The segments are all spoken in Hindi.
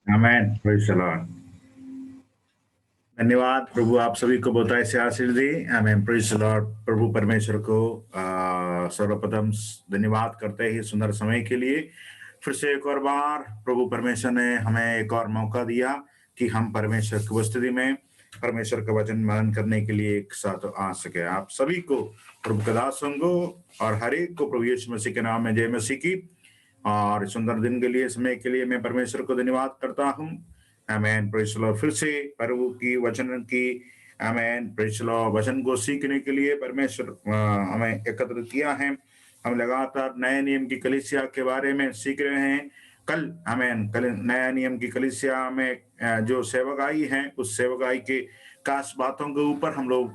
आमेन। Praise the Lord. धन्यवाद प्रभु, आप सभी को बहुतायत से आशीष दे। आमेन। Praise the Lord. प्रभु परमेश्वर को सर्वप्रथम धन्यवाद करते ही सुंदर समय के लिए फिर से एक और बार प्रभु परमेश्वर ने हमें एक और मौका दिया कि हम परमेश्वर की उपस्थिति में परमेश्वर का वचन मनन करने के लिए एक साथ आ सके। आप सभी को प्रभु का दास को और हर एक को प्रभु यीशु मसीह के नाम में जय मसीह की। और सुंदर दिन के लिए, समय के लिए मैं परमेश्वर को धन्यवाद करता हूँ। आमेन। Praise the Lord. फिर से प्रभु की वचन की आमेन प्रेज द लॉर्ड वचन को सीखने के लिए परमेश्वर हमें एकत्र किया है। हम लगातार नए नियम की कलीसिया के बारे में सीख रहे हैं। कल आमेन कल नया नियम की कलीसिया में जो सेवकाई है, उस सेवकाई के खास बातों के ऊपर हम लोग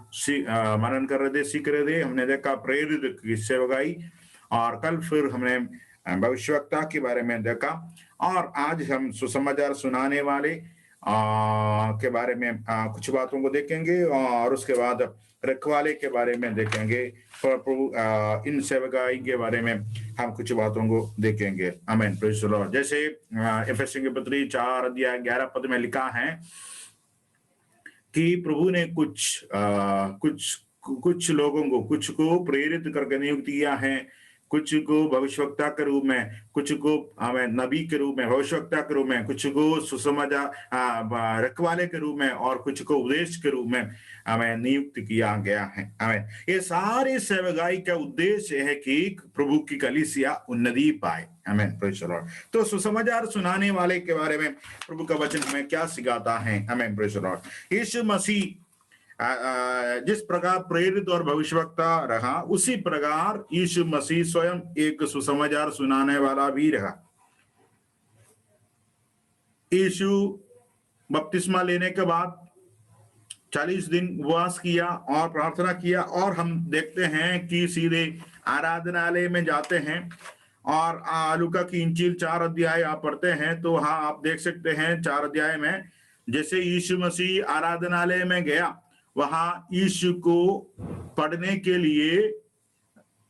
मनन कर रहे थे, सीख रहे थे। हमने देखा प्रेरित की सेवकाई, और कल फिर हमने भविष्यवक्ता के बारे में देखा, और आज हम सुसमाचार सुनाने वाले के बारे में कुछ बातों को देखेंगे, और उसके बाद रखवाले के बारे में देखेंगे। प्रभु इन सेवकाई के बारे में हम कुछ बातों को देखेंगे। आमेन। Praise the Lord. जैसे एफएससी की पत्री 4 अध्याय 11 पद में लिखा है कि प्रभु ने कुछ लोगों को, कुछ को प्रेरित करके नियुक्त किया है, कुछ को भविष्यवक्ता के रूप में, कुछ को हमें नबी के रूप में, भविष्यवक्ता के रूप में, कुछ को सुसमाचार रखवाले के रूप में, और कुछ को उपदेश के रूप में हमें नियुक्त किया गया है। हमें ये सारी सेवकाई का उद्देश्य है कि प्रभु की कलीसिया उन्नति पाए। हमें प्रेज द लॉर्ड। तो सुसमाचार सुनाने वाले के बारे में प्रभु का वचन हमें क्या सिखाता है? हमें प्रेज द लॉर्ड। यीशु मसीह जिस प्रकार प्रेरित और भविष्यवक्ता रहा, उसी प्रकार यीशु मसीह स्वयं एक सुसमाचार सुनाने वाला भी रहा। यीशु बपतिस्मा लेने के बाद 40 दिन उपवास किया और प्रार्थना किया, और हम देखते हैं कि सीधे आराधनालय में जाते हैं। और लूका की इंजील 4 अध्याय आप पढ़ते हैं तो हाँ, आप देख सकते हैं 4 अध्याय में जैसे यीशु मसीह आराधनालय में गया, वहां यीशु को पढ़ने के लिए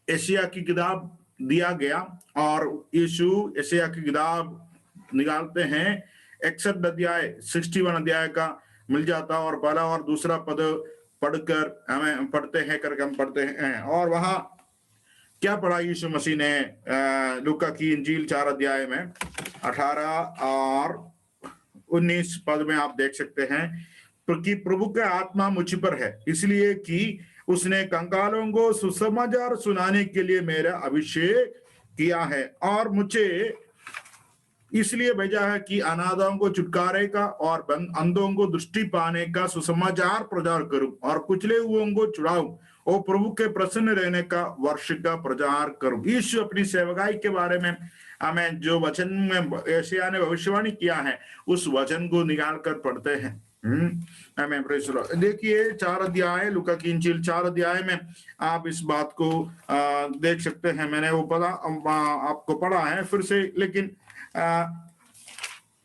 एशिया की किताब दिया गया, और यीशु एशिया की किताब निकालते हैं। 61 अध्याय 61 अध्याय का मिल जाता, और पहला और दूसरा पद पढ़कर हमें पढ़ते हैं करके हम पढ़ते हैं। और वहां क्या पढ़ा यीशु मसीह ने? लूका की इंजील 4 अध्याय में 18 और 19 पद में आप देख सकते हैं कि प्रभु का आत्मा मुझ पर है, इसलिए कि उसने कंगालों को सुसमाचार सुनाने के लिए मेरा अभिषेक किया है, और मुझे इसलिए भेजा है कि अनाथों को छुटकारे का और अंधों को दृष्टि पाने का सुसमाचार प्रचार करूं, और कुचले हुओं को छुड़ाऊं, और प्रभु के प्रसन्न रहने का वर्ष का प्रचार करूं। यीशु अपनी सेवकाई के बारे में हमें जो वचन में यशायाह ने भविष्यवाणी किया है, उस वचन को निकाल कर पढ़ते हैं। हमें प्रेज द लॉर्ड। देखिए 4 अध्याय, लूका की इंजील 4 अध्याय में आप इस बात को देख सकते हैं। मैंने वो आपको पढ़ा है फिर से, लेकिन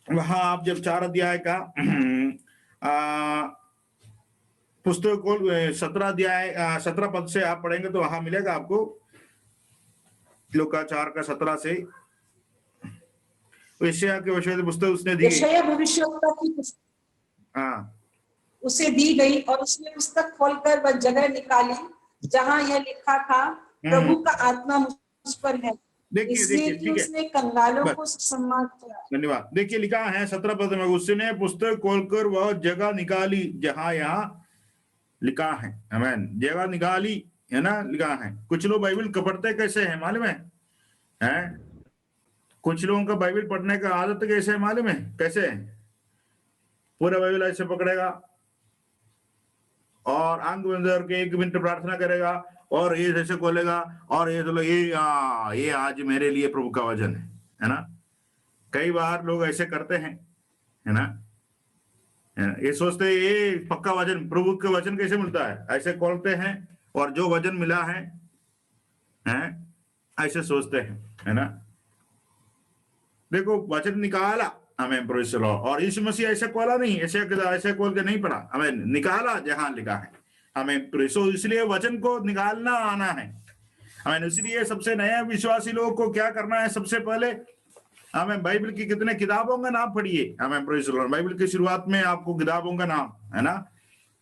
वहां आप जब 4 अध्याय का पुस्तक को 17 अध्याय 17 पद से आप पढ़ेंगे तो वहां मिलेगा आपको, लूका 4 का 17 से। यशायाह के विषय पुस्तक उसने दी, यशायाह भविष्यवक्ता की उसे दी गई, और उसने पुस्तक खोलकर वह जगह निकाली जहां यह लिखा था, प्रभु का आत्मा मुझ पर है, इसलिए कि उसने कंगालों को समाचार। धन्यवाद। देखिए लिखा है 17 पद में, उसने पुस्तक खोलकर वह जगह निकाली जहां यहाँ लिखा है। आमीन। जगह निकाली है ना, लिखा है। कुछ लोग बाइबल पढ़ते कैसे है मालूम है? कुछ लोगों का बाइबल पढ़ने का आदत कैसे है मालूम है? कैसे है? पूरा बाइबल ऐसे पकड़ेगा और आंख बंद करके 1 मिनट प्रार्थना करेगा, और ये जैसे खोलेगा, और ये चलो ये आज मेरे लिए प्रभु का वचन है ना। कई बार लोग ऐसे करते हैं, है ना। ये सोचते हैं ये पक्का वचन, प्रभु का वचन कैसे मिलता है, ऐसे खोलते हैं और जो वचन मिला है ऐसे सोचते हैं, है ना। देखो वचन निकाला, हमें प्रेज द लॉर्ड। और यीशु मसीह ऐसे खोला नहीं, ऐसे खोल के नहीं पढ़ा, हमें निकाला जहां लिखा है। हमें प्रेज, इसलिए वचन को निकालना आना है हमें। इसलिए सबसे नया विश्वासी लोगों को क्या करना है? सबसे पहले हमें बाइबल की कितने किताबों का नाम पढ़िए, हमें प्रेज़ द लॉर्ड। बाइबल की शुरुआत में आपको किताबों का नाम है ना,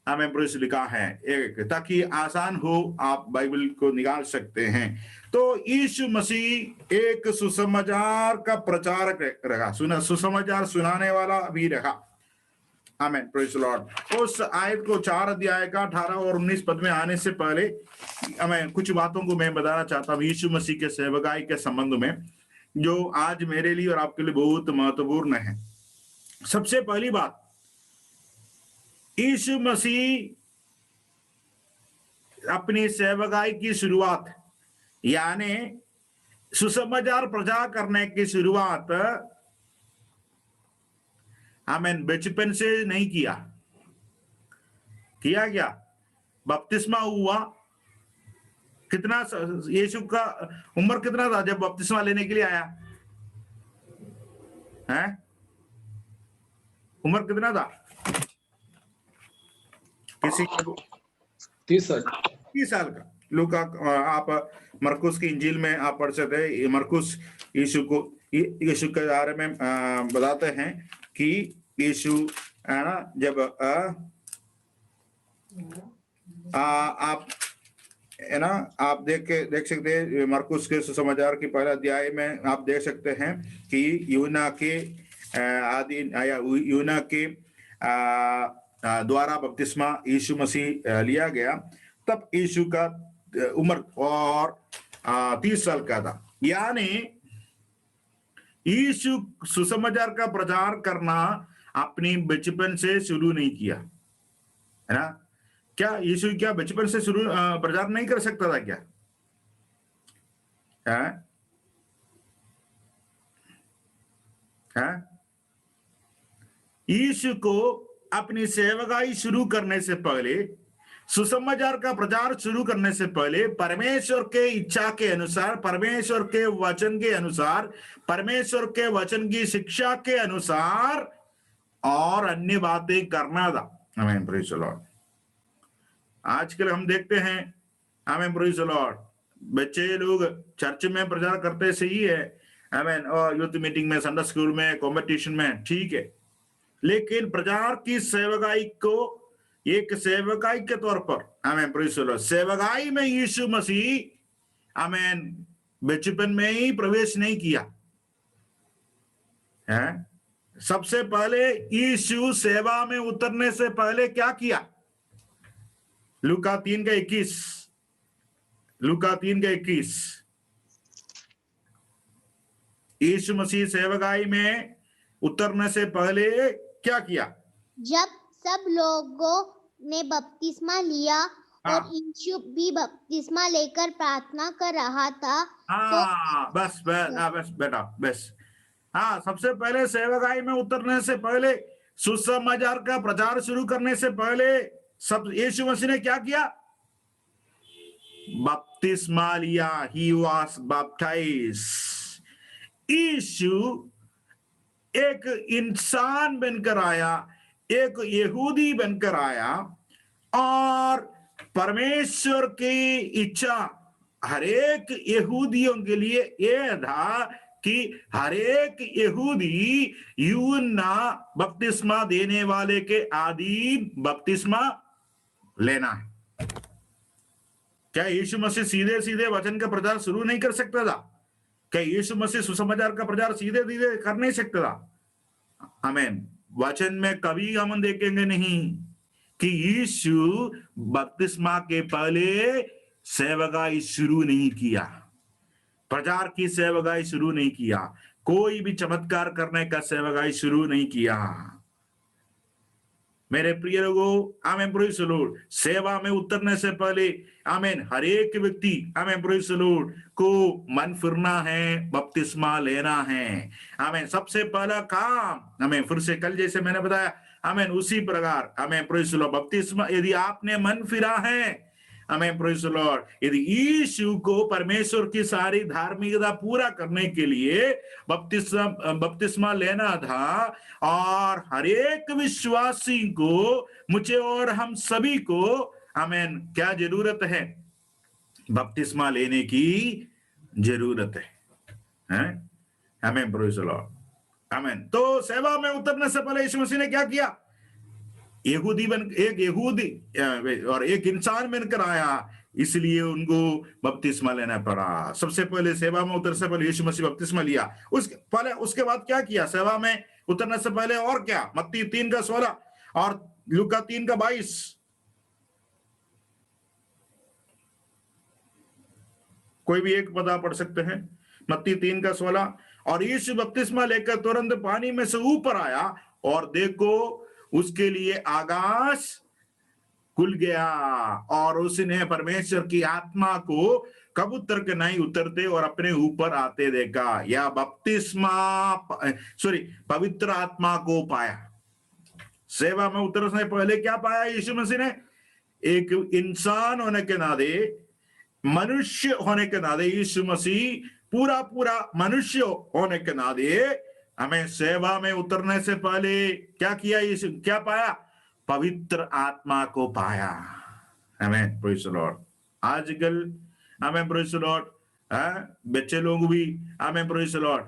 हमें प्रेज़ लिखा है एक, ताकि आसान हो, आप बाइबल को निकाल सकते हैं। तो यीशु मसीह एक सुसमाचार का प्रचारक रहा, सुसमाचार सुनाने वाला भी रहा। आमीन, प्रेज़ द लॉर्ड। उस आयत को 4 अध्याय का 18 और 19 पद में आने से पहले हमें कुछ बातों को मैं बताना चाहता हूँ यीशु मसीह के सेवकाई के संबंध में, जो आज मेरे लिए और आपके लिए बहुत महत्वपूर्ण है। सबसे पहली बात, यीशु मसीह अपनी सेवकाई की शुरुआत यानी सुसमाचार प्रचार करने की शुरुआत आमीन बचपन से नहीं किया क्या बपतिस्मा हुआ। कितना यीशु का उम्र कितना था जब बपतिस्मा लेने के लिए आया है? उम्र कितना था किसी को? 30 साल। 30 साल का। लूका, आप मरकुस की इंजील में आप पढ़ सकते हैं। मरकुस यीशु के बारे में बताते हैं कि यीशु है ना, जब आप है ना, आप देख सकते हैं मरकुस के सुसमाचार के पहले अध्याय में आप देख सकते हैं कि यूना के द्वारा बपतिस्मा यीशु मसीह लिया गया। तब यीशु का उम्र और 30 साल का था। यानी यीशु सुसमाचार का प्रचार करना अपनी बचपन से शुरू नहीं किया, है ना। क्या यीशु क्या बचपन से शुरू प्रचार नहीं कर सकता था क्या? यीशु को अपनी सेवकाई शुरू करने से पहले, सुसमाचार का प्रचार शुरू करने से पहले परमेश्वर के इच्छा के अनुसार, परमेश्वर के वचन के अनुसार, परमेश्वर के वचन की शिक्षा के अनुसार और अन्य बातें करना था। आमीन, प्रेज़ द लॉर्ड। आजकल हम देखते हैं, आमीन, प्रेज़ द लॉर्ड, बच्चे लोग चर्च में प्रचार करते सही है, आमीन, और यूथ मीटिंग में, संडे स्कूल में, कंपटीशन में, ठीक है, लेकिन प्रचार की सेवकाई को एक सेवकाई के तौर पर, आमीन, प्रेज़ द लॉर्ड, सेवकाई में यीशु मसीह आमीन बचपन में ही प्रवेश नहीं किया है। सबसे पहले यीशु सेवा में उतरने से पहले क्या किया? लूका 3:21, लूका 3:21, यीशु मसीह सेवकाई में उतरने से पहले क्या किया? जब सब लोगों ने बपतिस्मा लिया और यीशु भी बपतिस्मा लेकर प्रार्थना कर रहा था। बस बेटा बस। सबसे पहले सेवकाई में उतरने से पहले, सुसमाचार का प्रचार शुरू करने से पहले सब यीशु मसीह ने क्या किया? बपतिस्मा लिया। He was baptized। यीशु एक इंसान बनकर आया, एक यहूदी बनकर आया, और परमेश्वर की इच्छा हर एक यहूदियों के लिए यह था कि हर एक यहूदी यूहन्ना बपतिस्मा देने वाले के आदि बपतिस्मा लेना है। क्या यीशु मसीह सीधे सीधे वचन का प्रचार शुरू नहीं कर सकता था? क्या यीशु मसीह सुसमाचार का प्रचार सीधे सीधे कर नहीं सकता था? आमीन। वचन में कभी हम देखेंगे नहीं कि यीशु बपतिस्मा के पहले सेवकाई शुरू नहीं किया, प्रचार की सेवकाई शुरू नहीं किया, कोई भी चमत्कार करने का सेवकाई शुरू नहीं किया। मेरे प्रिय लोगों, आमीन, प्रेज़ द लॉर्ड, सेवा में उतरने से पहले आमीन हर एक व्यक्ति, आमीन, प्रेज़ द लॉर्ड, को मन फिरना है, बपतिस्मा लेना है। आमीन। सबसे पहला काम, आमीन, फिर से कल जैसे मैंने बताया, आमीन, उसी प्रकार, आमीन, प्रेज़ द लॉर्ड, बपतिस्मा, यदि आपने मन फिरा है, आमीन, प्रेज़ द लॉर्ड, यदि यीशु को परमेश्वर की सारी धार्मिकता पूरा करने के लिए बपतिस्मा लेना था, और हर एक विश्वासी को, मुझे और हम सभी को, आमीन, क्या जरूरत है? बपतिस्मा लेने की जरूरत है। आमीन, प्रेज द लॉर्ड, आमीन। तो सेवा में उतरने से पहले यीशु मसीह ने क्या किया? एक यहूदी और एक इंसान बनकर आया, इसलिए उनको बपतिस्मा लेना पड़ा। सबसे पहले सेवा में उतरने से पहले यीशु मसीह बपतिस्मा लिया। उसके बाद क्या किया सेवा में उतरने से पहले? और क्या? मत्ती 3:16 और लूका 3:22। कोई भी एक पता पढ़ सकते हैं। मत्ती 3:16, और यीशु बपतिस्मा लेकर तुरंत पानी में से ऊपर आया, और देखो उसके लिए आकाश खुल गया, और उसने परमेश्वर की आत्मा को कबूतर के नहीं उतरते और अपने ऊपर आते देखा। या पवित्र आत्मा को पाया। सेवा में उतरने से पहले क्या पाया यीशु मसीह ने? एक इंसान होने के नाते, मनुष्य होने के नाते, यीशु मसीह पूरा मनुष्य होने के नाते हमें सेवा में उतरने से पहले क्या किया? यीशु क्या पाया? पवित्र आत्मा को पाया। आमीन, प्रेज द लॉर्ड। आजकल आमीन, प्रेज द लॉर्ड, बच्चे लोग भी आमीन, प्रेज द लॉर्ड,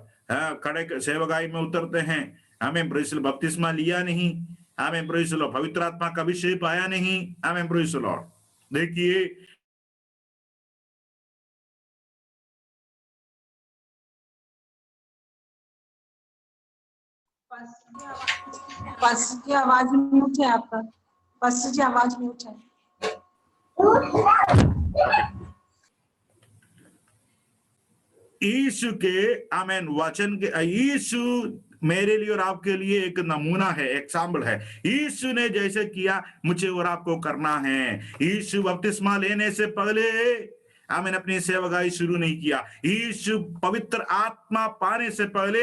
खड़े सेवकाई में उतरते हैं। आमीन, प्रेज द लॉर्ड, बपतिस्मा लिया नहीं। आमीन, प्रेज द लॉर्ड, पवित्र आत्मा का अभिषेक पाया नहीं। आमीन, प्रेज द लॉर्ड। देखिए पास्टर जी आवाज म्यूट है आपका। पास्टर जी आवाज म्यूट है। यीशु के आमीन वचन के, यीशु मेरे लिए और आपके लिए एक नमूना है, एग्जाम्पल है। यीशु ने जैसे किया मुझे और आपको करना है। यीशु बपतिस्मा लेने से पहले आमीन अपनी सेवकाई शुरू नहीं किया। यीशु पवित्र आत्मा पाने से पहले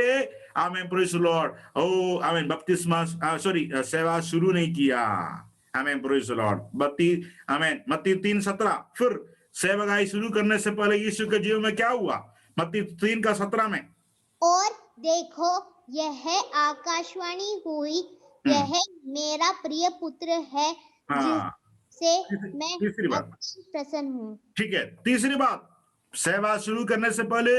आमीन, प्रेज द लॉर्ड, आमीन, बपतिस्मा सेवा शुरू नहीं किया। आमीन, प्रेज द लॉर्ड। मत्ती 3:17। फिर सेवकाई शुरू करने से पहले यीशु के जीवन में क्या हुआ? मत्ती 3:17 में, और देखो यह आकाशवाणी हुई, यह मेरा प्रिय पुत्र है, जिससे मैं प्रसन्न हूँ। ठीक है। तीसरी बात, सेवा शुरू करने से पहले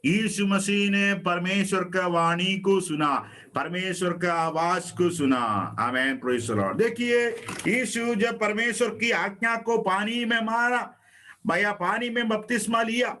यीशु मसीह ने परमेश्वर का वाणी को सुना, परमेश्वर का आवाज को सुना। आमीन, प्रेज द लॉर्ड। देखिए यीशु जब परमेश्वर की आज्ञा को पानी में मारा, भैया पानी में बपतिस्मा लिया।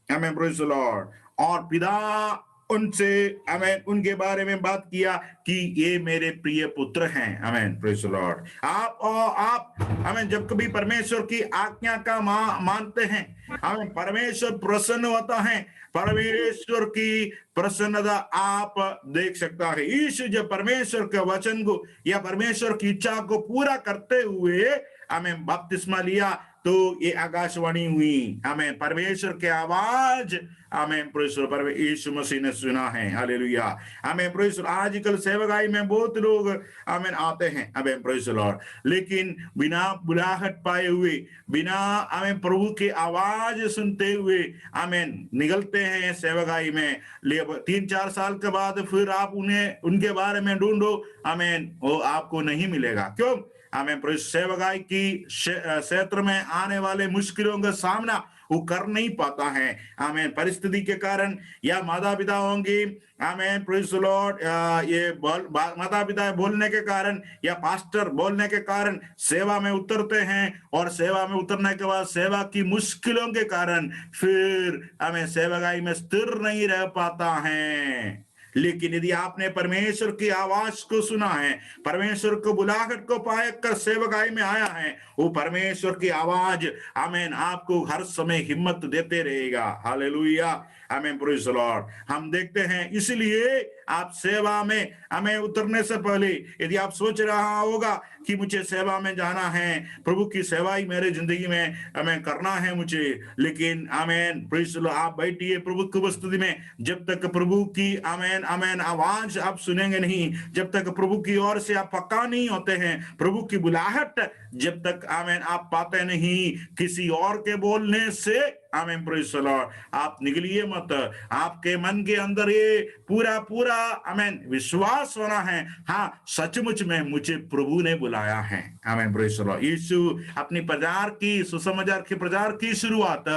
आमीन, प्रेज द लॉर्ड। और पिता उनसे आमीन उनके बारे में बात किया कि ये मेरे प्रिय पुत्र हैं। आमीन, प्रेज द लॉर्ड। आप आमीन जब कभी परमेश्वर की आज्ञा का मानते हैं, आमीन, परमेश्वर प्रसन्न होता है। परमेश्वर की प्रसन्नता आप देख सकता है। यीशु जब परमेश्वर के वचन को या परमेश्वर की इच्छा को पूरा करते हुए आमीन बपतिस्मा लिया, तो ये आकाशवाणी हुई। आमीन, परमेश्वर के आवाज आमीन, प्रेज द लॉर्ड, यीशु मसीह ने सुना है। हालेलुया। आमीन, प्रेज द लॉर्ड। आजकल सेवकाई में बहुत लोग आमीन आते हैं, आमीन, प्रेज द लॉर्ड, लेकिन बिना बुलाहट पाए हुए, बिना आमीन प्रभु की आवाज सुनते हुए आमीन निकलते हैं सेवकाई में। 3-4 साल के बाद फिर आप उनके बारे में ढूंढो, आमीन, वो आपको नहीं मिलेगा। क्यों? आमीन, सेवकाई की क्षेत्र में आने वाले मुश्किलों का सामना वो कर नहीं पाता है। आमीन, परिस्थिति के कारण, या माता पिता होंगे, आमीन, प्रेज द लॉर्ड, ये माता पिता बोलने के कारण या पास्टर बोलने के कारण सेवा में उतरते हैं, और सेवा में उतरने के बाद सेवा की मुश्किलों के कारण फिर हमें सेवकाई में स्थिर नहीं रह पाता है। लेकिन यदि आपने परमेश्वर की आवाज को सुना है, परमेश्वर को बुलाहट को पाकर सेवकाई में आया है, वो परमेश्वर की आवाज आमीन आपको हर समय हिम्मत देते रहेगा। हालेलुया। आमीन, प्रेज द लॉर्ड। हम देखते हैं, इसलिए आप सेवा में हमें उतरने से पहले यदि आप सोच रहा होगा कि मुझे सेवा में जाना है, प्रभु की सेवा ही मेरे जिंदगी में हमें करना है मुझे, लेकिन आमीन, प्रेज द लॉर्ड, आप बैठिए प्रभु की उपस्थिति में। जब तक प्रभु की आमीन आमीन आवाज आप सुनेंगे नहीं, जब तक प्रभु की ओर से आप पक्का नहीं होते हैं, प्रभु की बुलाहट जब तक आमीन आप पाते नहीं, किसी और के बोलने से आमेन, प्रेज़ द लॉर्ड। आप निकलिए मत, आपके मन के अंदर ये पूरा पूरा आमेन विश्वास होना है, हाँ सचमुच में मुझे प्रभु ने बुलाया है। आमेन, प्रेज़ द लॉर्ड। यीशु अपनी प्रचार की, सुसमाचार के प्रचार की शुरुआत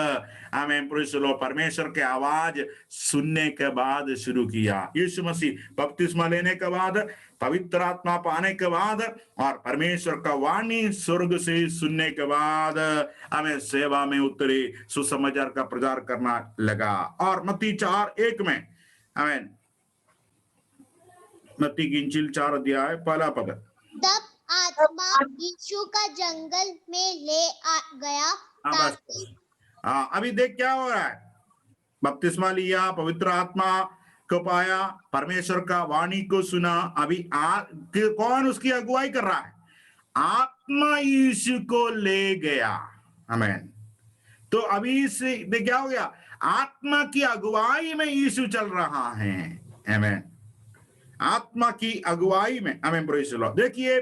आमेन, प्रेज़ द लॉर्ड, परमेश्वर के आवाज सुनने के बाद शुरू किया। यीशु मसीह बपतिस्मा लेने के बाद, पवित्र आत्मा पाने के बाद और परमेश्वर का वाणी स्वर्ग से सुनने के बाद हमें सेवा में उतरे, सुसमाचार का प्रचार करना लगा। और मत्ती 4:1 में आमेन, मत्ती की इंजील 4 अध्याय पहला पद। तब आत्मा यीशु का जंगल में ले गया ताकि अभी देख क्या हो रहा है, बपतिस्मा लिया, पवित्र आत्मा को पाया, परमेश्वर का वाणी को सुना। अभी कौन उसकी अगुवाई कर रहा है? आत्मा यीशु को ले गया। आमेन। तो अभी से क्या हो गया? आत्मा की अगुवाई में यीशु चल रहा है। आमेन, आत्मा की अगुवाई में। आमेन, प्रेज़ द लॉर्ड। देखिए,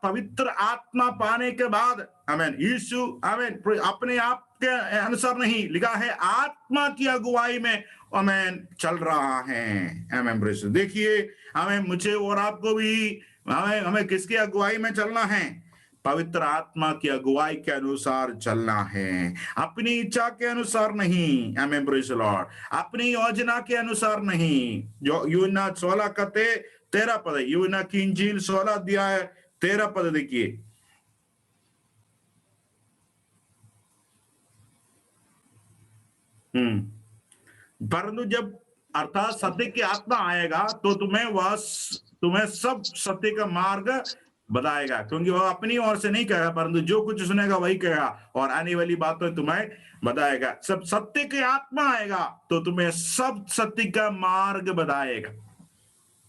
पवित्र आत्मा पाने के बाद आमेन, यीशु आमेन अपने आप के अनुसार नहीं, लिखा है आत्मा की अगुवाई में आमेन चल रहा है। आमेन, प्रेज़। देखिए, हमें, मुझे और आपको भी हमें किसकी अगुवाई में चलना है? पवित्र आत्मा की अगुवाई के अनुसार चलना है, अपनी इच्छा के अनुसार नहीं। आमेन, प्रेज़ द लॉर्ड। अपनी योजना के अनुसार नहीं। जो यूहन्ना 16 का 13 पद, यूहन्ना की इंजील 16 अध्याय 13 पद देखिए। परंतु जब अर्थात सत्य की आत्मा आएगा तो तुम्हें सब सत्य का मार्ग बताएगा, क्योंकि वह अपनी ओर से नहीं कहेगा, परंतु जो कुछ सुनेगा वही कहेगा और आने वाली बातें तुम्हें बताएगा। सब सत्य की आत्मा आएगा तो तुम्हें सब सत्य का मार्ग बताएगा।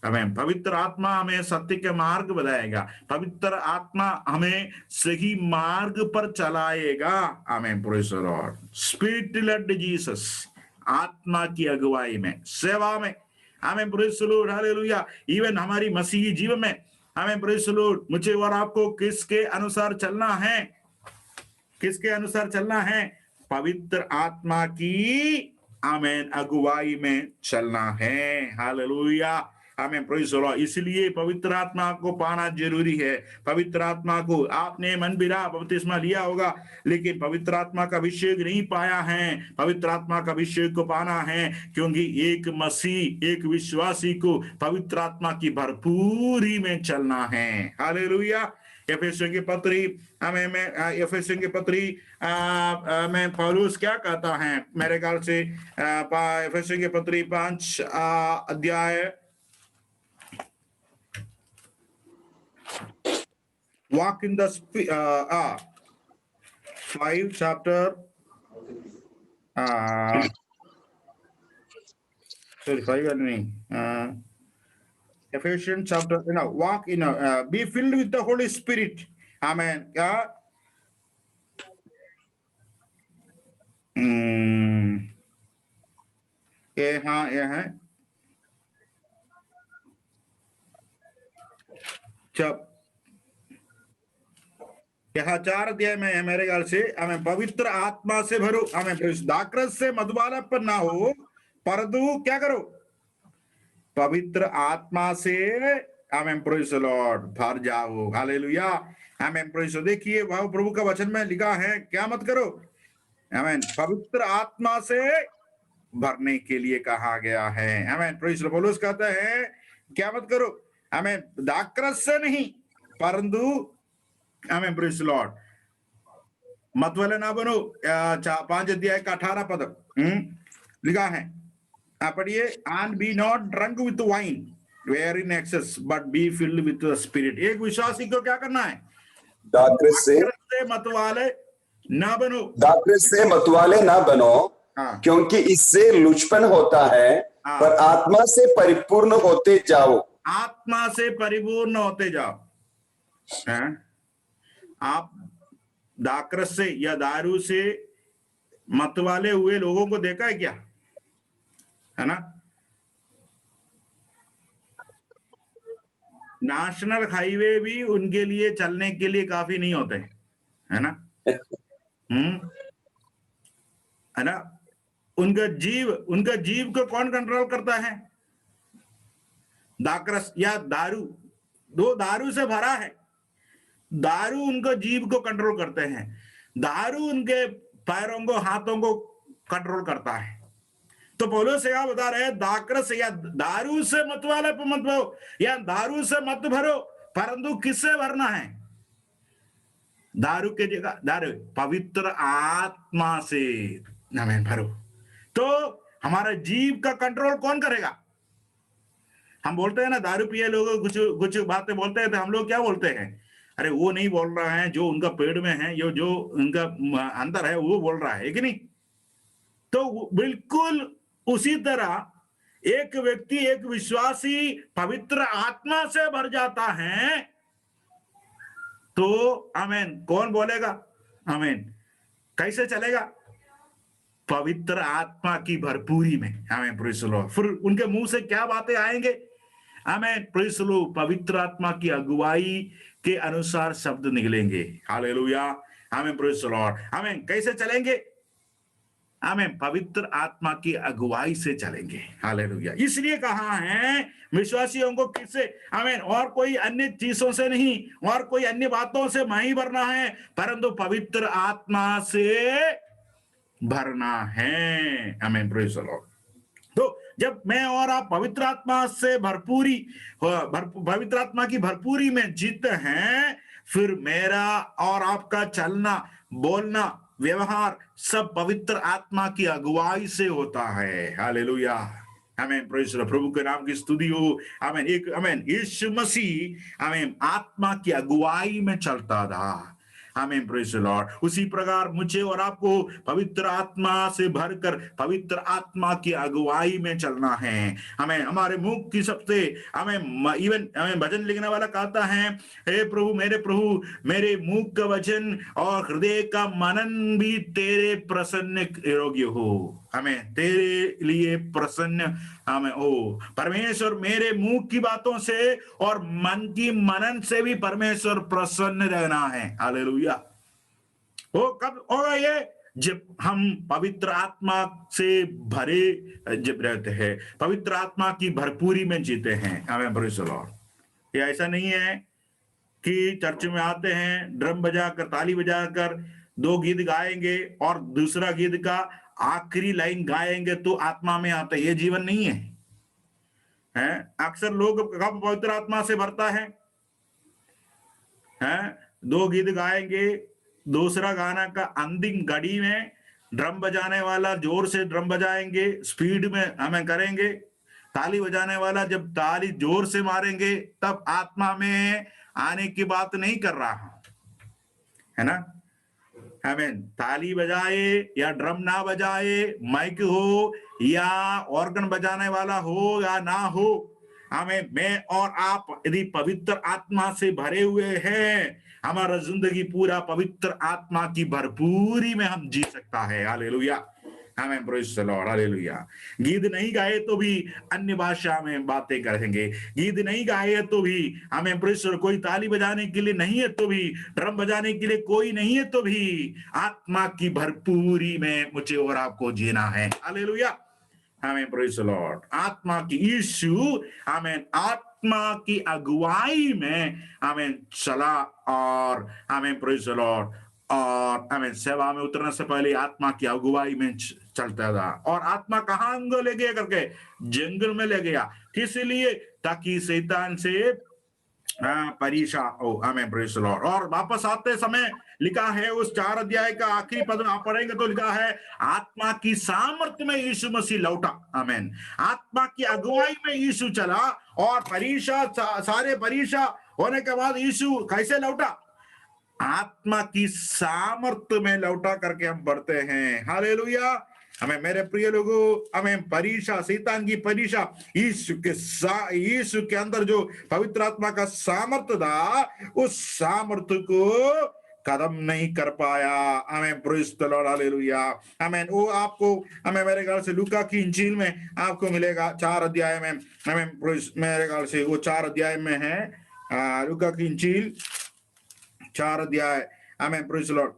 हमें पवित्र आत्मा हमें सत्य के मार्ग बताएगा, पवित्र आत्मा हमें सही मार्ग पर चलाएगा। आमेन, praise the Lord. Spirit led Jesus, आत्मा की अगुवाई में, सेवा में। आमेन, praise the Lord, hallelujah. Even हमारी मसीही जीवन में, आमेन, प्रेज़ द लॉर्ड, मुझे और आपको किसके अनुसार चलना है? किसके अनुसार चलना है? पवित्र आत्मा की आमेन अगुवाई में चलना है। Hallelujah, amen, praise the Lord. इसलिए पवित्र आत्मा को पाना जरूरी है। पवित्र आत्मा को आपने मन बिना बपतिस्मा लिया होगा, लेकिन पवित्र आत्मा का अभिषेक नहीं पाया है। पवित्र आत्मा का अभिषेक को पाना है, क्योंकि एक मसीह, एक विश्वासी को पवित्र आत्मा की भरपूरी में चलना है। हालेलुया। एफेसियों की पत्री एफेसियों की पत्री में पौलुस क्या कहता है? मेरे ख्याल से एफेसियों की पत्री 5 अध्याय walk in the 5 chapter sorry 5 नहीं Ephesians chapter, walk in be filled with the Holy Spirit. Amen. क्या ये हाँ ये है जब यहाँ 4 अध्याय में है मेरे ख्याल से। हमें पवित्र आत्मा से भरो, हमें दाखरस से मधुबालापन ना हो, परंतु क्या करो? पवित्र आत्मा से आमेन, प्रेज़ द लॉर्ड, भर जाओ। हालेलुया, आमेन, प्रेज़। देखिए, वह प्रभु का वचन में लिखा है, क्या मत करो? आमेन, पवित्र आत्मा से भरने के लिए कहा गया है। आमेन, प्रेज़। पौलुस कहता है क्या मत करो? आमेन, दाखरस से नहीं, परंतु आमेन, प्रेज़ द लॉर्ड, मत वाले ना बनो। 5 अध्याय का 18 पद लिखा है, पढ़िए। And be not drunk with wine wherein excess but be filled with the spirit. एक विश्वासी को क्या करना है? दाखरस से मतवाले ना बनो। दाखरस से मतवाले ना बनो, क्योंकि इससे लुचपन होता है, पर आत्मा से परिपूर्ण होते जाओ। आत्मा से परिपूर्ण होते जाओ। आप दाखरस से या दारू से मतवाले हुए लोगों को देखा है क्या? है ना? नेशनल हाईवे भी उनके लिए चलने के लिए काफी नहीं होते, है ना? है ना, उनका जीव को कौन कंट्रोल करता है? दाकरस या दारू, दो दारू से भरा है, दारू उनको जीव को कंट्रोल करते हैं, दारू उनके पैरों को हाथों को कंट्रोल करता है। तो पौलुस क्या बता रहे हैं? दाकरस या दारू से मत भरो या दारू से मत भरो, परंतु किससे भरना है? दारू के जगह दारू पवित्र आत्मा से हमें भरो। तो हमारा जीव का कंट्रोल कौन करेगा? हम बोलते हैं ना, दारू पिए लोग कुछ बातें बोलते हैं तो हम लोग क्या बोलते हैं? अरे वो नहीं बोल रहा है, जो उनका पेट में है, जो उनका अंदर है वो बोल रहा है कि नहीं? तो बिल्कुल उसी तरह एक व्यक्ति, एक विश्वासी पवित्र आत्मा से भर जाता है तो आमीन कौन बोलेगा? आमीन कैसे चलेगा? पवित्र आत्मा की भरपूरी में। आमीन प्रेज़ द लॉर्ड। फिर उनके मुंह से क्या बातें आएंगे? आमीन प्रेज़ द लॉर्ड। पवित्र आत्मा की अगुवाई के अनुसार शब्द निकलेंगे। हालेलुया। आमीन प्रेज़ द लॉर्ड। आमीन कैसे चलेंगे? आमीन पवित्र आत्मा की अगुवाई से चलेंगे। हालेलुया। इसलिए कहा है विश्वासियों को किससे? आमीन और कोई अन्य चीजों से नहीं, और कोई अन्य बातों से नहीं भरना है, परंतु पवित्र आत्मा से भरना है। आमीन प्रेज़ द लॉर्ड। तो जब मैं और आप पवित्र आत्मा से पवित्र आत्मा की भरपूरी में जीते हैं, फिर मेरा और आपका चलना, बोलना, व्यवहार सब पवित्र आत्मा की अगुवाई से होता है। हालेलुया। आमीन प्रेज़ द लॉर्ड। प्रभु के नाम की स्तुति हो। आमीन। आमीन। यीशु मसीह आमीन आत्मा की अगुवाई में चलता था। आमीन प्रेज़ द लॉर्ड। उसी प्रकार मुझे और आपको पवित्र आत्मा से भरकर पवित्र आत्मा की अगुवाई में चलना है। हमें हमारे मुख की सबसे हमें भजन लिखने वाला कहता है, हे प्रभु मेरे मुख का वचन और हृदय का मनन भी तेरे प्रसन्न योग्य हो। हमें तेरे लिए प्रसन्न हमें हो। परमेश्वर मेरे मुंह की बातों से और मन की मनन से भी परमेश्वर प्रसन्न रहना है। हालेलुया। वो कब होगा ये? जब हम पवित्र आत्मा से भरे जब रहते हैं, पवित्र आत्मा की भरपूरी में जीते हैं। आमीन प्रेज़ द लॉर्ड। ये ऐसा नहीं है कि चर्च में आते हैं, ड्रम बजाकर, ताली बजाकर 2 गीत गाएंगे और दूसरा गीत का आखिरी लाइन गाएंगे तो आत्मा में आते। ये जीवन नहीं है। अक्सर लोग कब पवित्र आत्मा से भरता है? 2 गीत गाएंगे, दूसरा गाना का अंतिम घड़ी में ड्रम बजाने वाला जोर से ड्रम बजाएंगे, स्पीड में हमें करेंगे, ताली बजाने वाला जब ताली जोर से मारेंगे तब आत्मा में आने की बात नहीं कर रहा है ना। आमीन। ताली बजाए या ड्रम ना बजाए, माइक हो या ऑर्गन बजाने वाला हो या ना हो, आमीन, मैं और आप यदि पवित्र आत्मा से भरे हुए हैं, हमारा जिंदगी पूरा पवित्र आत्मा की भरपूरी में हम जी सकता है। हालेलुया। आमीन प्रेज़ द लॉर्ड। हालेलुया। गीत नहीं गाए तो भी अन्य भाषा में बातें करेंगे, गीत नहीं गाए तो भी हमें प्रेज़, कोई ताली बजाने के लिए नहीं है तो भी, ड्रम बजाने के लिए कोई नहीं है तो भी, आत्मा की भरपूरी में मुझे और आपको जीना है। हालेलुया। आमीन प्रेज़ द लॉर्ड। आत्मा की यीशु आमीन आत्मा की अगुवाई में आमीन चला और आमीन प्रेज़ द लॉर्ड, और आमीन सेवा में उतरने से पहले आत्मा की अगुवाई में चलता था। और आत्मा कहां उनको ले गया करके? जंगल में ले गया। किस लिए? ताकि शैतान से परीक्षा हो। आमीन प्रेज़ द लॉर्ड। और वापस आते समय लिखा है उस 4 अध्याय का आखिरी पद में आप पढ़ेंगे तो लिखा है, आत्मा की सामर्थ्य में यीशु मसीह लौटा। आमीन। आत्मा की अगुवाई में यीशु चला और परीक्षा, सारे परीक्षा होने के बाद यीशु कैसे लौटा? आत्मा की सामर्थ्य में लौटा करके हम बढ़ते हैं। हालेलुया। हमें मेरे प्रिय लोगों, हमें परीक्षा, शैतान की परीक्षा, यीशु के अंदर जो पवित्र आत्मा का सामर्थ्य था, उस सामर्थ्य को कदम नहीं कर पाया। हमें प्रेज़ द लॉर्ड। हालेलुया। हमें वो आपको हमें मेरे ख्याल से लूका की इंजील में आपको मिलेगा 4 अध्याय में। हमें मेरे ख्याल से वो 4 अध्याय में है, लूका की इंजील 4 अध्याय। आमीन praise the Lord.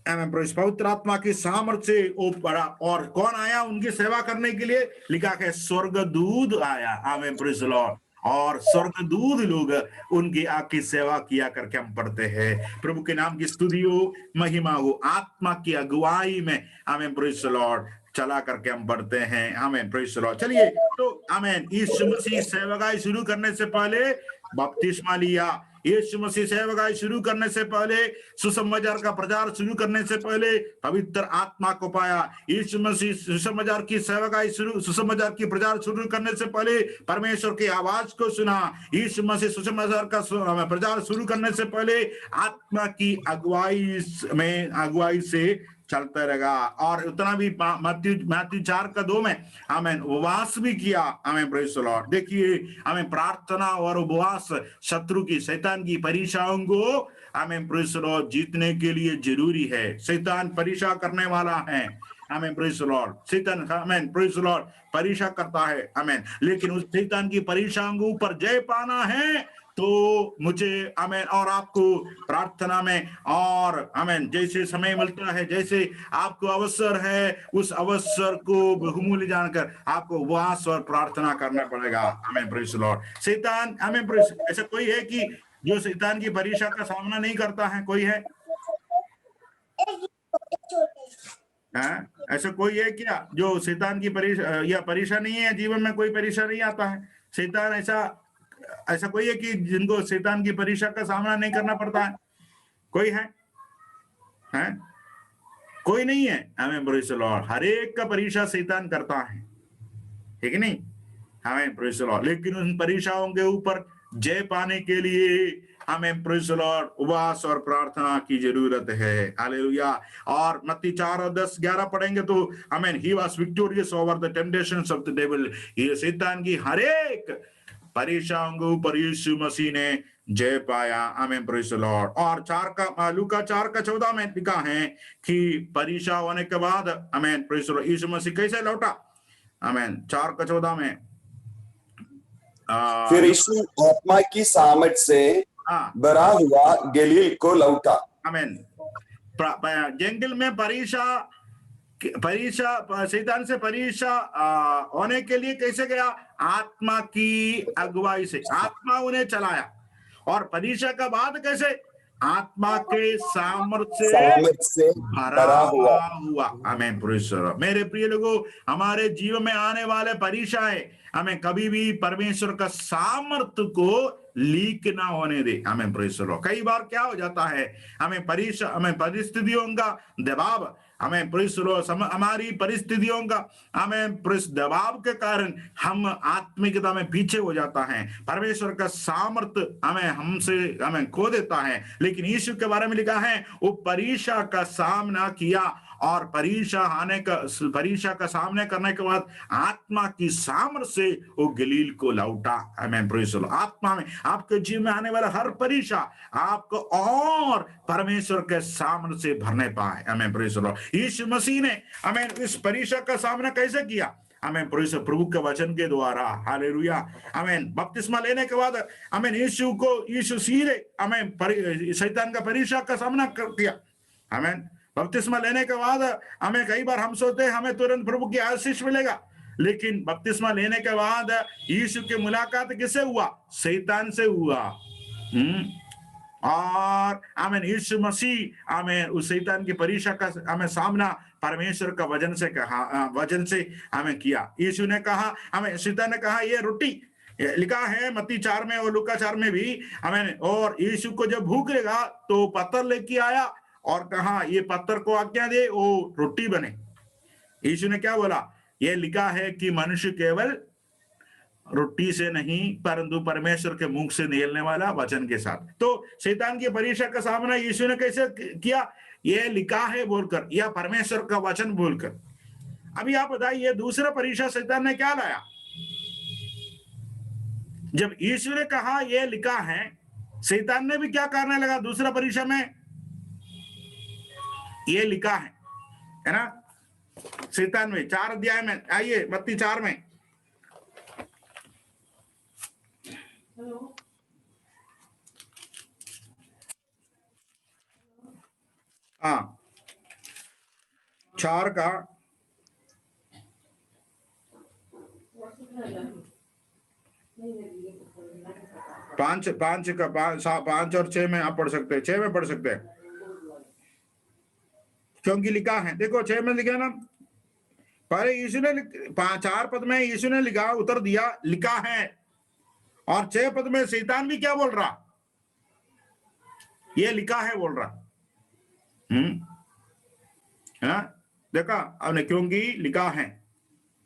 Amen press पवित्र आत्मा की सामर्थ्य से वो पड़ा, और कौन आया उनकी सेवा करने के लिए? लिखा है स्वर्गदूत आया। आमेन प्रेस लॉर्ड। और स्वर्गदूत लोग उनकी आकी सेवा किया करके हम पढ़ते हैं। प्रभु के नाम की स्तुति हो, महिमा हो। आत्मा की अगुवाई में आमेन प्रेस लॉर्ड चला करके हम पढ़ते हैं। आमेन प्रेस लॉर्ड। चलिए, तो आमेन यीशु मसीह सेवकाई शुरू करने से पहले बपतिस्मा लिया। यीशु मसीह सेवकाई शुरू करने से पहले, सुसमाचार का प्रचार शुरू करने से पहले पवित्र आत्मा को पाया। यीशु मसीह सुसमाचार की सेवकाई सुसमाचार की प्रचार शुरू करने से पहले परमेश्वर की आवाज को सुना। यीशु मसीह सुसमाचार का प्रचार शुरू करने से पहले आत्मा की अगुवाई से चलता रहेगा। और उतना भी मत्ती 4:2 में हमें उपवास भी किया। हमें प्रेज़ द लॉर्ड। देखिए, हमें प्रार्थना और उपवास शत्रु की, शैतान की परीक्षाओं को हमें प्रेज़ द लॉर्ड जीतने के लिए जरूरी है। शैतान परीक्षा करने वाला है। हमें प्रेज़ द लॉर्ड। शैतान हमें प्रेज़ द लॉर्ड परीक्षा करता है। हमें, लेकिन उस शैतान की परीक्षाओं के ऊपर जय पाना है तो मुझे आमेन और आपको प्रार्थना में, और आमेन जैसे समय मिलता है, जैसे आपको अवसर है, उस अवसर को बहुमूल्य जानकर आपको उपवास और प्रार्थना करना पड़ेगा। आमेन प्रेज़ द लॉर्ड। शैतान, आमेन प्रेज़, ऐसा कोई है कि जो शैतान की परीक्षा का सामना नहीं करता है? कोई है? ऐसा कोई है क्या जो शैतान की परीक्षा या परीक्षा नहीं है, जीवन में कोई परीक्षा नहीं आता है? शैतान ऐसा कोई है कि जिनको शैतान की परीक्षा का सामना नहीं करना पड़ता है? कोई है? कोई नहीं है। हमें प्रेज़ द लॉर्ड। हर एक का परीक्षा शैतान करता है, ठीक है नहीं? हमें प्रेज़ द लॉर्ड। लेकिन उन परीक्षाओं के ऊपर जय पाने के लिए हमें प्रेज़ द लॉर्ड उपवास और प्रार्थना की जरूरत है। हालेलुया। और मत्ती 4:10-11 पढ़ेंगे तो हमें he was victorious over the temptations of the devil. ये शैतान की हर एक परीक्षाओं के ऊपर यीशु मसीह ने जय पाया। आमेन प्रेज़ द लॉर्ड। और लूका 4:14 में लिखा है कि परीक्षा होने के बाद आमेन प्रेज़ द लॉर्ड यीशु मसीह कैसे लौटा? आमेन 4:14 में फिर यीशु आत्मा की सामर्थ से भरा हुआ गलील को लौटा। आमेन। जंगल में परीक्षा शैतान से परीक्षा होने के लिए कैसे गया? आत्मा की अगुवाई से। आत्मा उन्हें चलाया। और परीक्षा का बाद कैसे? आत्मा के सामर्थ्य से भरा हुआ। आमेन प्रेज़ द लॉर्ड। मेरे प्रिय लोगों, हमारे जीवन में आने वाले परीक्षाएं हमें कभी भी परमेश्वर का सामर्थ्य को लीक ना होने दे। हमें प्रेज़ द लॉर्ड। कई बार क्या हो जाता है, हमें परिस्थितियों का दबाव, हमें प्रेज़ द लॉर्ड, हमारी परिस्थितियों का हमें दबाव के कारण हम आत्मिकता में पीछे हो जाता है। परमेश्वर का सामर्थ्य हमें खो देता है। लेकिन यीशु के बारे में लिखा है, वो परीक्षा का सामना किया और परीक्षा का सामने करने के बाद आत्मा की सामर्थ्य से वो गलील को लौटा। आमेन प्रेज़ द लॉर्ड। आत्मा में आपके जीवन में आने वाला हर परीक्षा आपको और परमेश्वर के सामर्थ्य से भरने पाए। आमेन प्रेज़ द लॉर्ड। यीशु मसीह ने आमेन इस परीक्षा का सामना कैसे किया? आमेन प्रभु के वचन के द्वारा। हालेलुया। आमेन। बपतिस्मा लेने के बाद आमेन यीशु सीधे आमेन शैतान का परीक्षा का सामना किया। आमेन। बपतिस्मा लेने के बाद हमें कई बार हम सोचते हैं हमें तुरंत प्रभु की आशीष मिलेगा, लेकिन बपतिस्मा लेने के बाद यीशु की मुलाकात किससे हुआ? शैतान से हुआ। और आमेन यीशु मसीह आमेन उस शैतान की परीक्षा का हमें सामना परमेश्वर का वचन से हमें किया। यीशु ने कहा, हमें शैतान ने कहा, ये रोटी, लिखा है मत्ती 4 में और लूका 4 में भी हमें, और यीशु को जब भूख लगा तो पत्थर लेके आया और कहा ये पत्थर को आज्ञा दे वो रोटी बने। यीशु ने क्या बोला? ये लिखा है कि मनुष्य केवल रोटी से नहीं परंतु परमेश्वर के मुख से निकलने वाला वचन के साथ। तो शैतान की परीक्षा का सामना यीशु ने कैसे किया? ये लिखा है बोलकर या परमेश्वर का वचन बोलकर। अभी आप बताइए दूसरा परीक्षा शैतान ने क्या लाया? जब यीशु ने कहा ये लिखा है, शैतान ने भी क्या करने लगा दूसरा परीक्षा में? ये लिखा है ना? शैतान में 4 अध्याय में आइए, मत्ती 4 में 4 का 5 और 6 में आप पढ़ सकते हैं, 6 में पढ़ सकते हैं, क्योंकि लिखा है, देखो 6 में लिखा ना, पहले यीशु ने 4 पद में यीशु ने लिखा, उत्तर दिया लिखा है, और 6 पद में शैतान भी क्या बोल रहा, ये लिखा है बोल रहा। देखा आपने, क्योंकि लिखा है,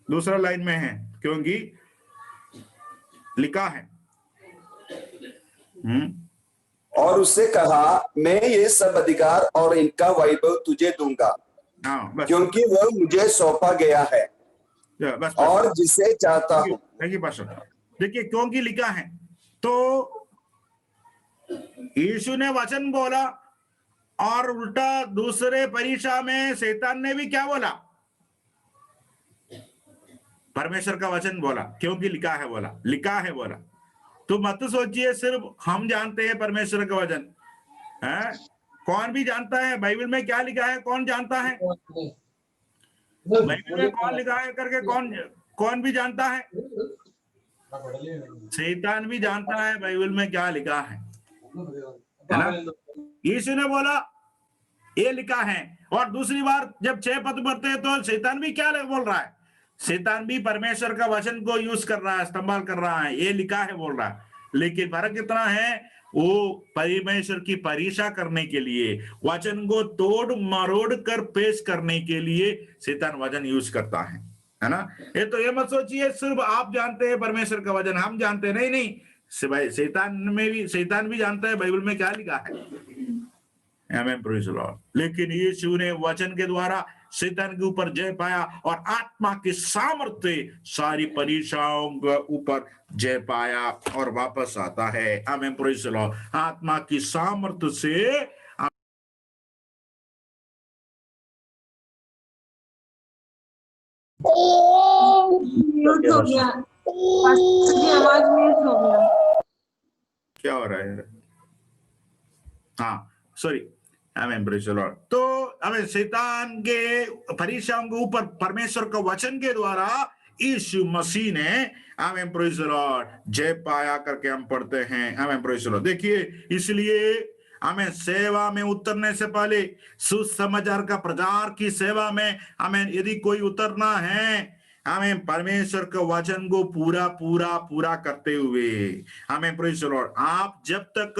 दूसरा लाइन में है, क्योंकि लिखा है। और उससे कहा, मैं ये सब अधिकार और इनका वैभव तुझे दूंगा, क्योंकि वह मुझे सौंपा गया है, बस और जिसे चाहता हूं। देखिए, क्योंकि लिखा है, तो यीशु ने वचन बोला, और उल्टा दूसरे परीक्षा में शैतान ने भी क्या बोला, परमेश्वर का वचन बोला, क्योंकि लिखा है बोला, लिखा है बोला। तो मत सोचिए सिर्फ हम जानते हैं परमेश्वर का वचन है, कौन भी जानता है बाइबल में क्या लिखा है, कौन जानता है बाइबल में कौन लिखा है करके, कौन भी जानता है, शैतान भी जानता है बाइबल में क्या लिखा है ना। यीशु ने बोला ये लिखा है, और दूसरी बार जब 6 पद पढ़ते हैं तो शैतान भी क्या बोल रहा है, शैतान भी परमेश्वर का वचन को यूज कर रहा है, इस्तेमाल कर रहा है, ये लिखा है बोल रहा है। लेकिन फर्क कितना है, वो परमेश्वर की परीक्षा करने के लिए, वचन को तोड़ मरोड़ कर पेश करने के लिए शैतान वचन यूज करता है ना। ये तो ये मत सोचिए सिर्फ आप जानते हैं परमेश्वर का वचन, हम जानते हैं, नहीं, शैतान भी जानता है बाइबल में क्या लिखा है। आमीन, प्रेज़ द लॉर्ड। लेकिन यीशु ने वचन के द्वारा शैतान के ऊपर जय पाया, और आत्मा के सामर्थ्य सारी परीक्षाओं के ऊपर जय पाया, और वापस आता है। आमीन, प्रेज़ द लॉर्ड। आत्मा की सामर्थ्य से म्यूट हो गया, आवाज म्यूट हो गया, क्या हो रहा है? हाँ, सॉरी। आमीन, प्रेज़ द लॉर्ड। तो हमें शैतान के परीक्षाओं के ऊपर परमेश्वर का वचन के द्वारा यीशु मसीह ने, आमीन, प्रेज़ द लॉर्ड, जय पाया करके हम पढ़ते हैं। आमीन, प्रेज़ द लॉर्ड। देखिए, इसलिए हमें सेवा में उतरने से पहले, सुसमाचार का प्रचार की सेवा में हमें यदि कोई उतरना है, हमें परमेश्वर के वचन को पूरा करते हुए, हमें प्रेज़ द लॉर्ड, आप जब तक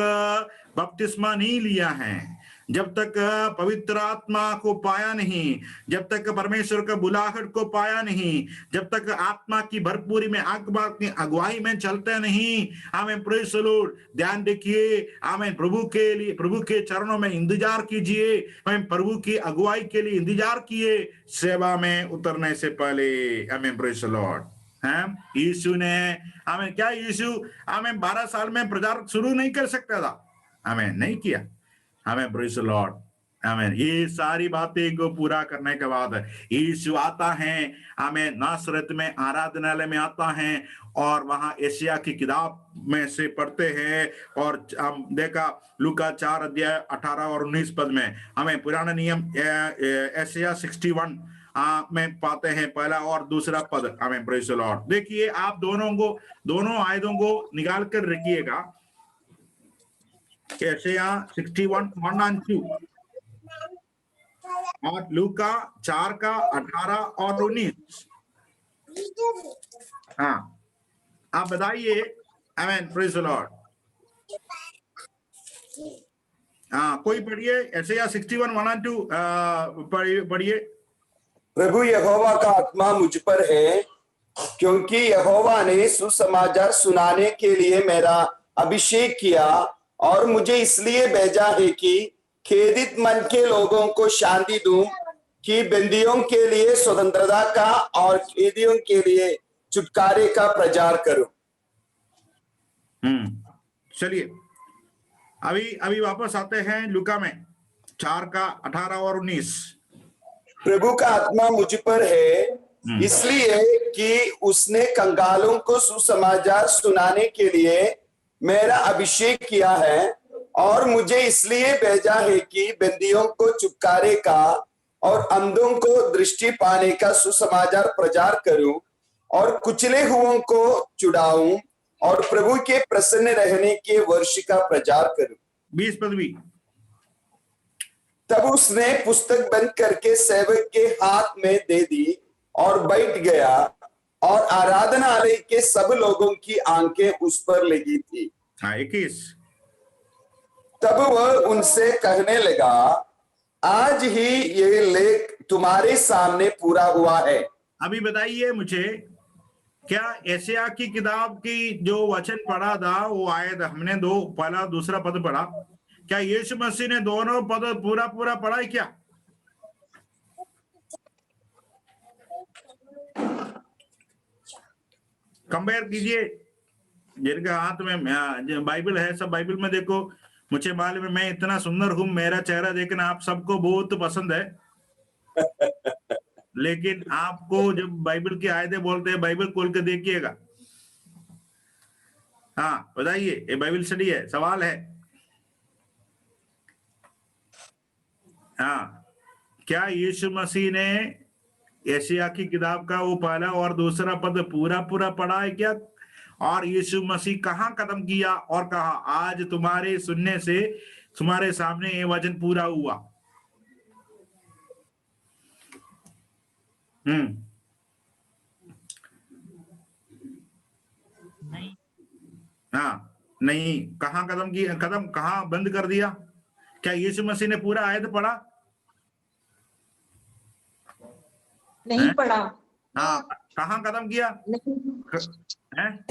बपतिस्मा नहीं लिया है, जब तक पवित्र आत्मा को पाया नहीं, जब तक परमेश्वर का बुलाहट को पाया नहीं, जब तक आत्मा की भरपूरी में, आत्मा की अगुवाई में चलते नहीं, हमें प्रेज़ द लॉर्ड, ध्यान देखिए, हमें प्रभु के लिए, प्रभु के चरणों में इंतजार कीजिए, हमें प्रभु की अगुवाई के लिए इंतजार किए सेवा में उतरने से पहले। हमें प्रेज़ द लॉर्ड। यीशु ने हमें क्या, यीशु हमें 12 साल में प्रचार शुरू नहीं कर सकता था, हमें नहीं किया। हमें प्रेज़ द लॉर्ड। आमीन। ये सारी बातें को पूरा करने के बाद यीशु आता है, हमें नासरत में आराधनालय में आता है, और वहां एशिया की किताब में से पढ़ते हैं, और हम देखा लूका 4 अध्याय 18 और 19 पद में हमें पुराना नियम एशिया 61 में पाते हैं, पहला और दूसरा पद। हमें प्रेज़ द लॉर्ड। देखिए, आप दोनों आयतों को निकाल कर रखिएगा, एशिया 61 1 और 2, और लूका 4 का 18 और 19। हाँ, आप बताइए। आमीन, प्रेज़ द लॉर्ड। हाँ, कोई पढ़िए, एशिया 61 1 और 2 पढ़िए। प्रभु यहोवा का आत्मा मुझ पर है, क्योंकि यहोवा ने सुसमाचार सुनाने के लिए मेरा अभिषेक किया, और मुझे इसलिए भेजा है कि खेदित मन के लोगों को शांति दूं, कि बंदियों के लिए स्वतंत्रता का और कैदियों के लिए छुटकारे का प्रचार करूं। चलिए, अभी वापस आते हैं लूका में 4 का 18 और 19। प्रभु का आत्मा मुझ पर है, इसलिए कि उसने कंगालों को सुसमाचार सुनाने के लिए मेरा अभिषेक किया है, और मुझे इसलिए भेजा है कि बंदियों को छुटकारे का और अंधों को दृष्टि पाने का सुसमाचार प्रचार करूं और कुचले हुओं को छुड़ाऊं और प्रभु के प्रसन्न रहने के वर्ष का प्रचार करूं। 20 पद भी। तब उसने पुस्तक बंद करके सेवक के हाथ में दे दी और बैठ गया, और आराधनालय के सब लोगों की आंखें उस पर लगी थी। 21। तब वह उनसे कहने लगा, आज ही यह लेख तुम्हारे सामने पूरा हुआ है। अभी बताइए मुझे, क्या यशायाह की किताब की जो वचन पढ़ा था वो आयत हमने पहला दूसरा पद पढ़ा, क्या यीशु मसीह ने दोनों पद पूरा पूरा पढ़ा है क्या? कंपेयर कीजिए, जिनके हाथ में बाइबल है, सब बाइबल में देखो। मुझे मालूम है मैं इतना सुंदर हूं, मेरा चेहरा देखना आप सबको बहुत पसंद है, लेकिन आपको जब बाइबल की आयतें बोलते हैं बाइबल खोल के देखिएगा। हाँ बताइए, ये बाइबल स्टडी है, सवाल है। हाँ, क्या यीशु मसीह ने यशायाह की किताब का वो पहला और दूसरा पद पूरा पूरा पढ़ा है क्या? और यीशु मसीह कहाँ खत्म किया और कहा आज तुम्हारे सुनने से तुम्हारे सामने ये वचन पूरा हुआ? नहीं। हाँ नहीं, कहाँ खत्म किया, खत्म कहाँ बंद कर दिया? क्या यीशु मसीह ने पूरा आयत पढ़ा? नहीं पढ़ा। हाँ, कहाँ खत्म किया? नहीं। हैं?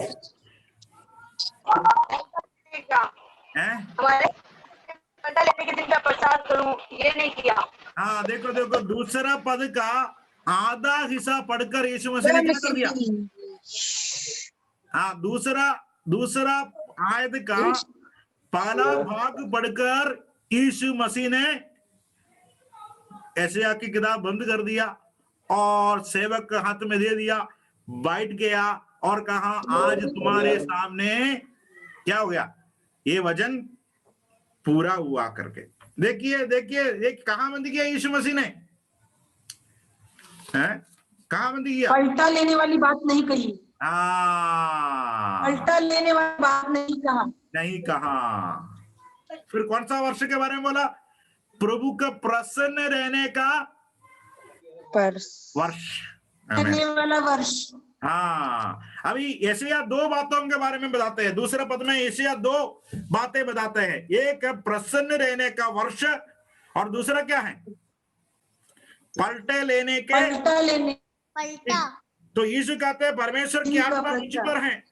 हमारे लेने के दिन का प्रचार करूं, ये नहीं किया। हाँ देखो देखो, दूसरा पद का आधा हिस्सा पढ़कर यीशु मसीह ने क्या कर दिया? हाँ, दूसरा आयत का पहला भाग पढ़कर यीशु मसीह ने यशायाह की किताब बंद कर दिया और सेवक के हाथ में दे दिया, बैठ गया और कहा आज तुम्हारे सामने क्या हो गया, ये वचन पूरा हुआ करके। देखिए देखिए, ये कहां बंद किया यीशु मसीह ने? कहां बंद किया? पलटा लेने वाली बात नहीं कही। हाँ, पलटा लेने वाली बात नहीं कहा। फिर कौन सा वर्ष के बारे में बोला? प्रभु का प्रसन्न रहने का वर्ष, रहने वाला वर्ष। हाँ, अभी यशायाह दो बातों के बारे में बताते हैं। दूसरे पद में यशायाह दो बातें बताते हैं, एक प्रसन्न रहने का वर्ष और दूसरा क्या है? पलटे लेने के। पलटा। तो यीशु कहते हैं परमेश्वर की आत्मा मुझ पर है,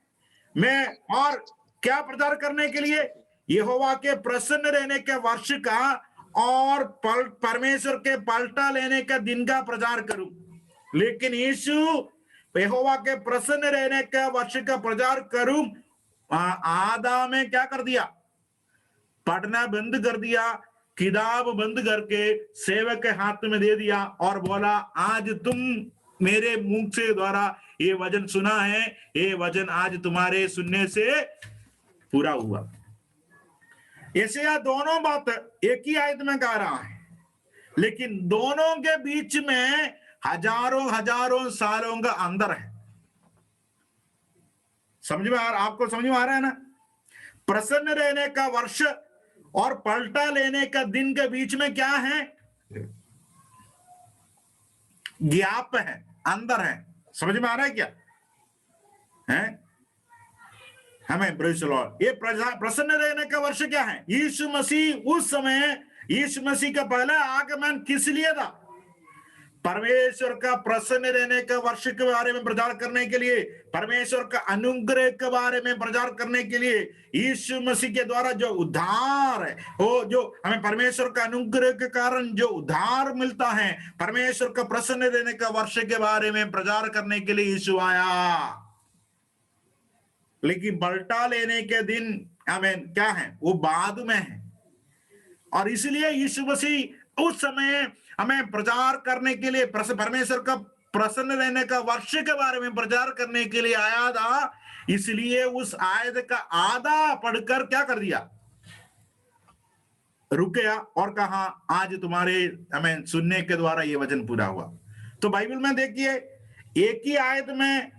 मैं और क्या प्रचार करने के लिए? यहोवा के प्रसन्न रहने के वर्ष का और परमेश्वर के पलटा लेने का दिन का प्रचार करूं। लेकिन यीशु यहोवा के प्रसन्न रहने का वर्ष का प्रचार करूं, आधा में क्या कर दिया? पढ़ना बंद कर दिया, किताब बंद करके सेवक के हाथ में दे दिया और बोला आज तुम मेरे मुंह से द्वारा ये वचन सुना है, ये वचन आज तुम्हारे सुनने से पूरा हुआ। यशायाह दोनों बात एक ही आयत में कह रहा है, लेकिन दोनों के बीच में हजारों सालों का अंदर है। आपको समझ में आ रहा है ना? प्रसन्न रहने का वर्ष और पलटा लेने का दिन के बीच में क्या है? गैप है, अंदर है। समझ में आ रहा है क्या? है हमें प्रेज़ द लॉर्ड। ये प्रसन्न रहने का वर्ष क्या है? यीशु मसीह उस समय, यीशु मसीह का पहला आगमन किस लिए था? परमेश्वर का प्रसन्न रहने के वर्ष के बारे में प्रचार करने के लिए, परमेश्वर का अनुग्रह के बारे में प्रचार करने के लिए, यीशु मसीह के द्वारा जो उद्धार है, वो जो हमें परमेश्वर का अनुग्रह के कारण जो उद्धार मिलता है, परमेश्वर का प्रसन्न रहने का वर्ष के बारे में प्रचार करने के लिए यीशु आया। लेकिन पलटा लेने के दिन हमें क्या है? वो बाद में है। और इसलिए यीशु मसीह उस समय हमें प्रचार करने के लिए, परमेश्वर का प्रसन्न रहने का वर्ष के बारे में प्रचार करने के लिए आया था। इसलिए उस आयत का आधा पढ़कर क्या कर दिया? रुक गया और कहा आज तुम्हारे हमें सुनने के द्वारा ये वचन पूरा हुआ। तो बाइबल में देखिए एक ही आयत में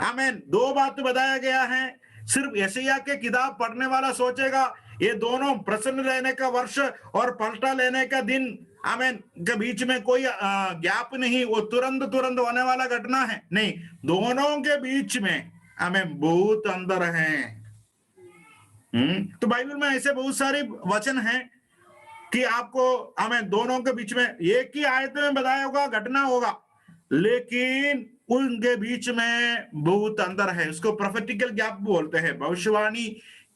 आमेन दो बात बताया गया है। सिर्फ यशायाह के किताब पढ़ने वाला सोचेगा ये दोनों प्रसन्न रहने का वर्ष और पलटा लेने का दिन आमेन के बीच में कोई गैप नहीं, वो तुरंत तुरंत होने वाला घटना है। नहीं, दोनों के बीच में आमेन बहुत अंदर है। तो बाइबल में ऐसे बहुत सारे वचन हैं कि आपको हमें दोनों के बीच में एक ही आयत में बताया होगा घटना होगा, लेकिन उनके बीच में बहुत अंदर है। उसको प्रोफेटिकल गैप बोलते हैं, भविष्यवाणी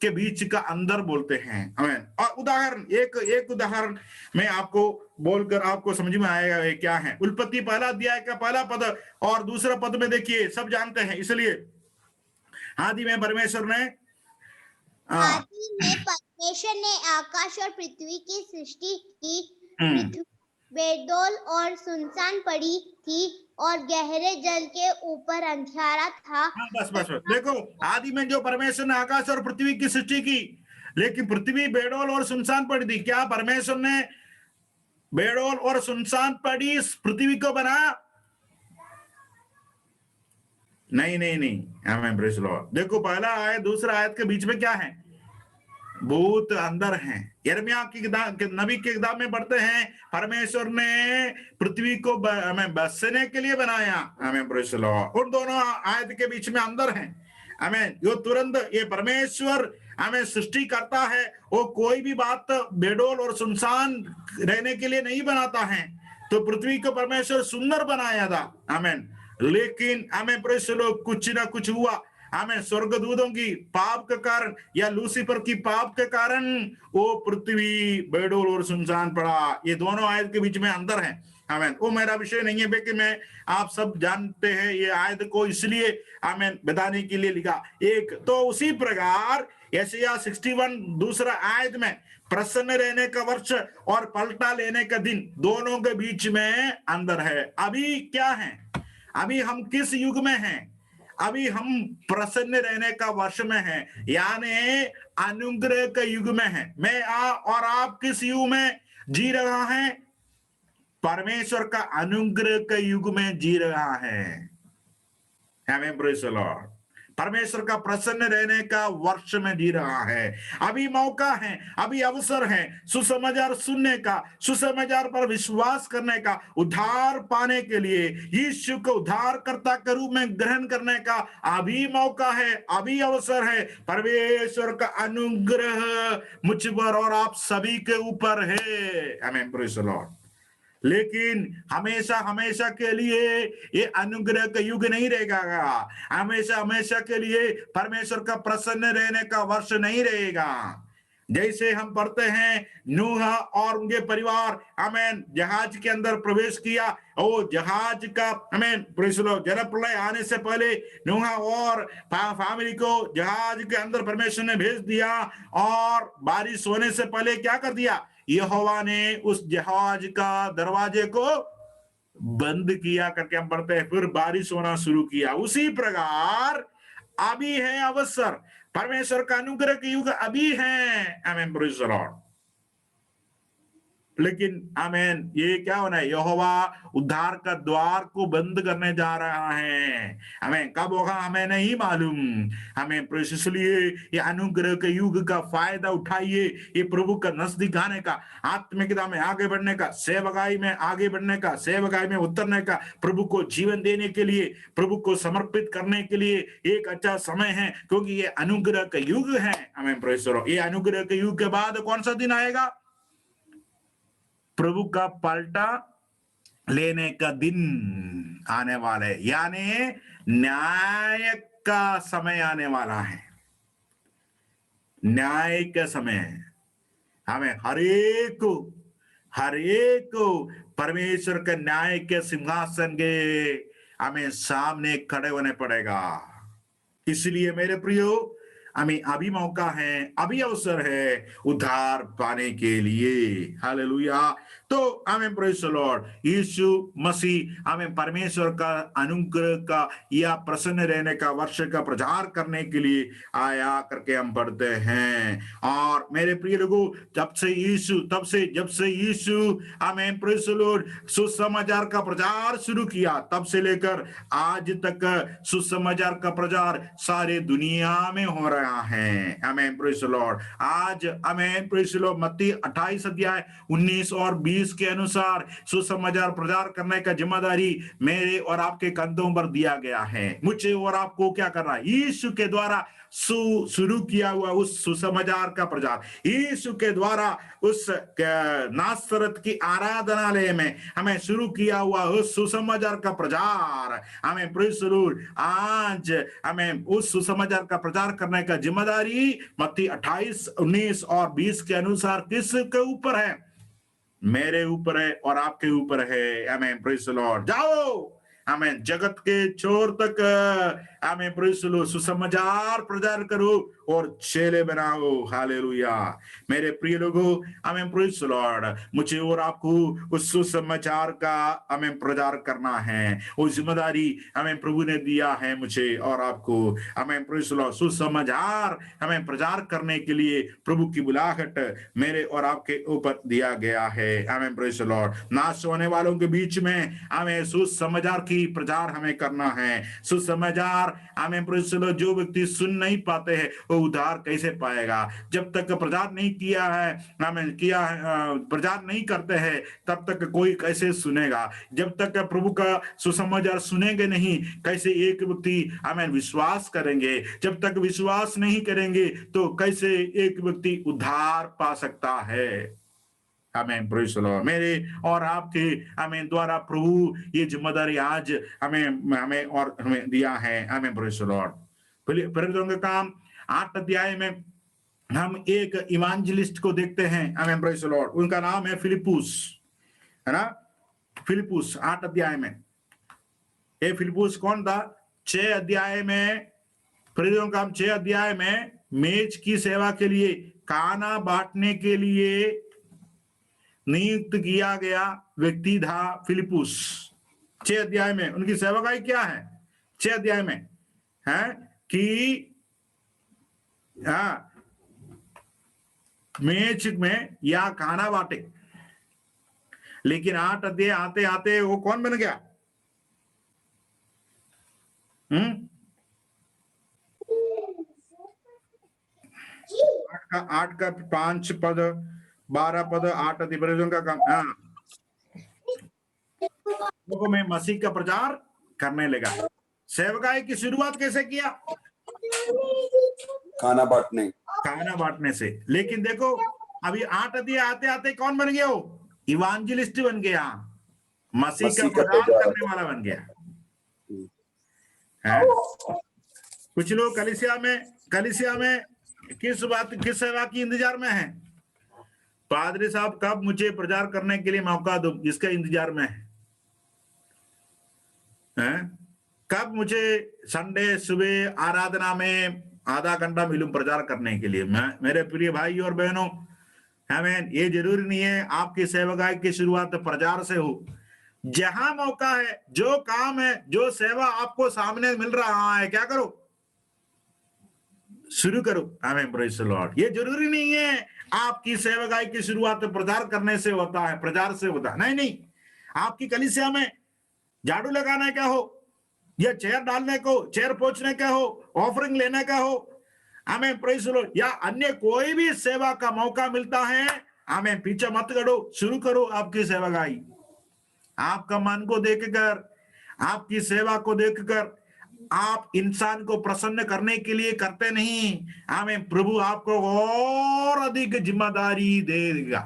के बीच का अंदर बोलते हैं। आमीन। और उदाहरण एक उदाहरण मैं आपको बोलकर आपको समझ में आएगा ये क्या है। उत्पत्ति पहला अध्याय का पहला पद और दूसरा पद में देखिए, सब जानते हैं, इसलिए आदि में परमेश्वर ने आकाश और पृथ्वी की सृष्टि की। पृथ्वी बेडौल और सुनसान पड़ी थी और गहरे जल के ऊपर अंधियारा था। बस देखो, आदि में जो परमेश्वर ने आकाश और पृथ्वी की सृष्टि की, लेकिन पृथ्वी बेडौल और सुनसान पड़ी थी। क्या परमेश्वर ने बेडौल और सुनसान पड़ी पृथ्वी को बनाया? नहीं। आमीन, प्रेज़ द लॉर्ड। देखो पहला आयत दूसरा आयत के बीच में क्या है? बहुत अंदर है। यिर्मयाह की किताब, नबी की किताब में पढ़ते हैं परमेश्वर ने पृथ्वी को हमें बसने के लिए बनाया। आमीन, प्रेज़ द लॉर्ड। उन दोनों आयत के बीच में अंदर है। आमीन। जो तुरंत ये परमेश्वर हमें सृष्टि करता है, वो कोई भी बात बेडौल और सुनसान रहने के लिए नहीं बनाता है। तो पृथ्वी को परमेश्वर सुंदर बनाया था। आमीन। लेकिन हमें प्रेज़ द लॉर्ड कुछ ना कुछ हुआ। हमें स्वर्गदूतों की पाप के कारण या लूसीफर की पाप के कारण वो पृथ्वी बेडौल और सुनसान पड़ा। ये दोनों आयत के बीच में अंदर है। आमीन। वो मेरा विषय नहीं है, लेकिन मैं आप सब जानते हैं ये आयत को इसलिए आमीन बताने के लिए लिखा। एक तो उसी प्रकार यशायाह 61 दूसरा आयत में प्रसन्न रहने का वर्ष और पलटा लेने का दिन, दोनों के बीच में अंदर है। अभी क्या है? अभी हम किस युग में हैं? अभी हम प्रसन्न रहने का वर्ष में हैं, यानी अनुग्रह के युग में हैं। मैं और आप किस युग में जी रहा है? परमेश्वर का अनुग्रह के युग में जी रहा है। आमीन, प्रेज़ द लॉर्ड। परमेश्वर का प्रसन्न रहने का वर्ष में जी रहा है। अभी मौका है, अभी अवसर है सुसमाचार सुनने का, सुसमाचार पर विश्वास करने का, उद्धार पाने के लिए यीशु को उद्धारकर्ता के रूप में ग्रहण करने का अभी मौका है, अभी अवसर है। परमेश्वर का अनुग्रह मुझ पर और आप सभी के ऊपर है। आमीन, प्रेज़ द लॉर्ड। लेकिन हमेशा हमेशा के लिए ये अनुग्रह का युग नहीं रहेगा। हमेशा हमेशा के लिए परमेश्वर का प्रसन्न रहने का वर्ष नहीं रहेगा। जैसे हम पढ़ते हैं नूह और उनके परिवार आमीन जहाज के अंदर प्रवेश किया। ओ जहाज का आमीन प्रेज़ द लॉर्ड, जलप्रलय आने से पहले नूह और फैमिली को जहाज के अंदर परमेश्वर ने भेज दिया, और बारिश होने से पहले क्या कर दिया? यहोवा ने उस जहाज का दरवाजे को बंद किया करके हम पढ़ते हैं। फिर बारिश होना शुरू किया। उसी प्रकार अभी है अवसर, परमेश्वर का अनुग्रह के युग अभी है। आमीन, प्रेज़ द लॉर्ड। लेकिन आमीन, ये क्या होना है? यहोवा उद्धार का द्वार को बंद करने जा रहा है। हमें कब होगा हमें नहीं मालूम। हमें इसलिए ये अनुग्रह के युग का फायदा उठाइए। ये प्रभु का नजदीक आने का, आत्मिकता में आगे बढ़ने का, सेवकाई में आगे बढ़ने का, सेवकाई में उतरने का, प्रभु को जीवन देने के लिए, प्रभु को समर्पित करने के लिए एक अच्छा समय है, क्योंकि ये अनुग्रह का युग है। हमें प्रेज़ द लॉर्ड। ये अनुग्रह के युग के बाद कौन सा दिन आएगा? प्रभु का पलटा लेने का दिन आने वाला है, यानी न्याय का समय आने वाला है। न्याय का समय हमें हर एक को परमेश्वर के न्याय के सिंहासन के हमें सामने खड़े होने पड़ेगा। इसलिए मेरे प्रियो, हमें अभी मौका है, अभी अवसर है उद्धार पाने के लिए। हालेलुया। तो हमें प्रेज़ द लॉर्ड, यीशु मसीह हमें परमेश्वर का अनुग्रह का या प्रसन्न रहने का वर्ष का प्रचार करने के लिए आया करके हम पढ़ते हैं। और मेरे प्रिय लोगों, जब से यीशु हमें प्रेज़ द लॉर्ड सुसमाचार का प्रचार शुरू किया, तब से लेकर आज तक सुसमाचार का प्रचार सारे दुनिया में हो रहा है। हमें प्रेज़ द लॉर्ड, आज हमें प्रेज़ द लॉर्ड मत्ती 28 अध्याय 19 और 20 के अनुसार सुसमाचार प्रचार करने का जिम्मेदारी मेरे और आपके कंधों पर दिया गया है। मुझे और आपको क्या करना है? यीशु के द्वारा शुरू किया हुआ उस सुसमाचार का प्रचार, यीशु के द्वारा उस नासरत की आराधनालय में हमें शुरू किया हुआ उस सुसमाचार का प्रचार, हमें प्रेज़ द लॉर्ड आज हमें उस सुसमाचार का प्रचार करने का जिम्मेदारी मत्ती 28, 19 और 20 के अनुसार किसके ऊपर है? मेरे ऊपर है और आपके ऊपर है। आमेन, प्रेज़ द लॉर्ड। जाओ, आमेन, जगत के छोर तक आमेन, प्रेज़ द लॉर्ड, सुसमाचार प्रचार करो और चेले बनाओ। हालेलुया। मेरे प्रिय लोगों, आमेन, प्रेज़ द लॉर्ड, मुझे और आपको उस सुसमाचार का हमें प्रचार करना है। वो जिम्मेदारी हमें प्रभु ने दिया है मुझे और आपको। हमें प्रेज़ द लॉर्ड सुसमाचार हमें प्रचार करने के लिए प्रभु की बुलाहट मेरे और आपके ऊपर दिया गया है। हमें प्रेज़ द लॉर्ड, नाश होने वालों के बीच में हमें सुसमाचार की प्रचार हमें करना है। सुसमाचार हमें प्रेज़ द लॉर्ड, जो व्यक्ति सुन नहीं पाते हैं वो उद्धार कैसे पाएगा? जब तक प्रचार नहीं किया है, हमें किया प्रचार नहीं करते हैं, तब तक कोई कैसे सुनेगा? जब तक प्रभु का सुसमाचार सुनेंगे नहीं, कैसे एक व्यक्ति हमें विश्वास करेंगे? जब तक विश्वास नहीं करेंगे तो कैसे एक व्यक्ति उद्धार पा सकता है? आमेन, प्रेज़ द लॉर्ड। मेरे और आपके हमें द्वारा प्रभु ये जिम्मेदारी आज हमें दिया है। आमेन, प्रेज़ द लॉर्ड। प्रेरितों का काम 8 अध्याय में हम एक इवांजेलिस्ट को देखते हैं। आमेन, प्रेज़ द लॉर्ड। उनका नाम है फिलिपुस, है ना? फिलिपुस 8 अध्याय में। ये फिलिपुस कौन था? 6 अध्याय में, प्रेरितों का काम 6 अध्याय में मेज की सेवा के लिए, खाना बांटने के लिए नियुक्त किया गया व्यक्ति था फिलिपुस। 6 अध्याय में उनकी सेवकाई क्या है? 6 अध्याय में है कि मेज में या खाना बांटे। लेकिन 8 अध्याय आते आते वो कौन बन गया? 8 का 5 पद, 12 पद, 8 अध्याय का काम। लोगों में मसीह का प्रचार करने लगा। सेवकाई की शुरुआत कैसे किया? खाना बांटने से। लेकिन देखो, अभी 8 अध्याय आते आते कौन बन गया? वो इवांजेलिस्ट बन गया, मसीह का प्रचार करने वाला बन गया है। कुछ लोग कलीसिया में किस सेवा की इंतजार में है? पादरी साहब कब मुझे प्रचार करने के लिए मौका दो, इसके इंतजार में है। कब मुझे संडे सुबह आराधना में आधा घंटा मिलूं प्रचार करने के लिए। मेरे प्रिय भाई और बहनों, हमें ये जरूरी नहीं है आपकी सेवकाई की शुरुआत प्रचार से हो। जहां मौका है, जो काम है, जो सेवा आपको सामने मिल रहा है, क्या करो? शुरू करो। आमेन, प्रेज़ द लॉर्ड। ये जरूरी नहीं है आपकी सेवकाई की शुरुआत प्रचार करने से होता है, प्रचार से होता है। नहीं, आपकी कलीसिया में झाड़ू लगाने का हो, या चेयर डालने को, चेयर पोंछने का हो, ऑफरिंग लेने का हो, आमेन, प्रेज़ द लॉर्ड, या अन्य कोई भी सेवा का मौका मिलता है, आमेन, पीछे मत करो, शुरू करो आपकी सेवकाई। आपका मन को देखकर, आपकी सेवा को देखकर आप इंसान को प्रसन्न करने के लिए करते नहीं। आमेन, प्रभु आपको और अधिक जिम्मेदारी देगा।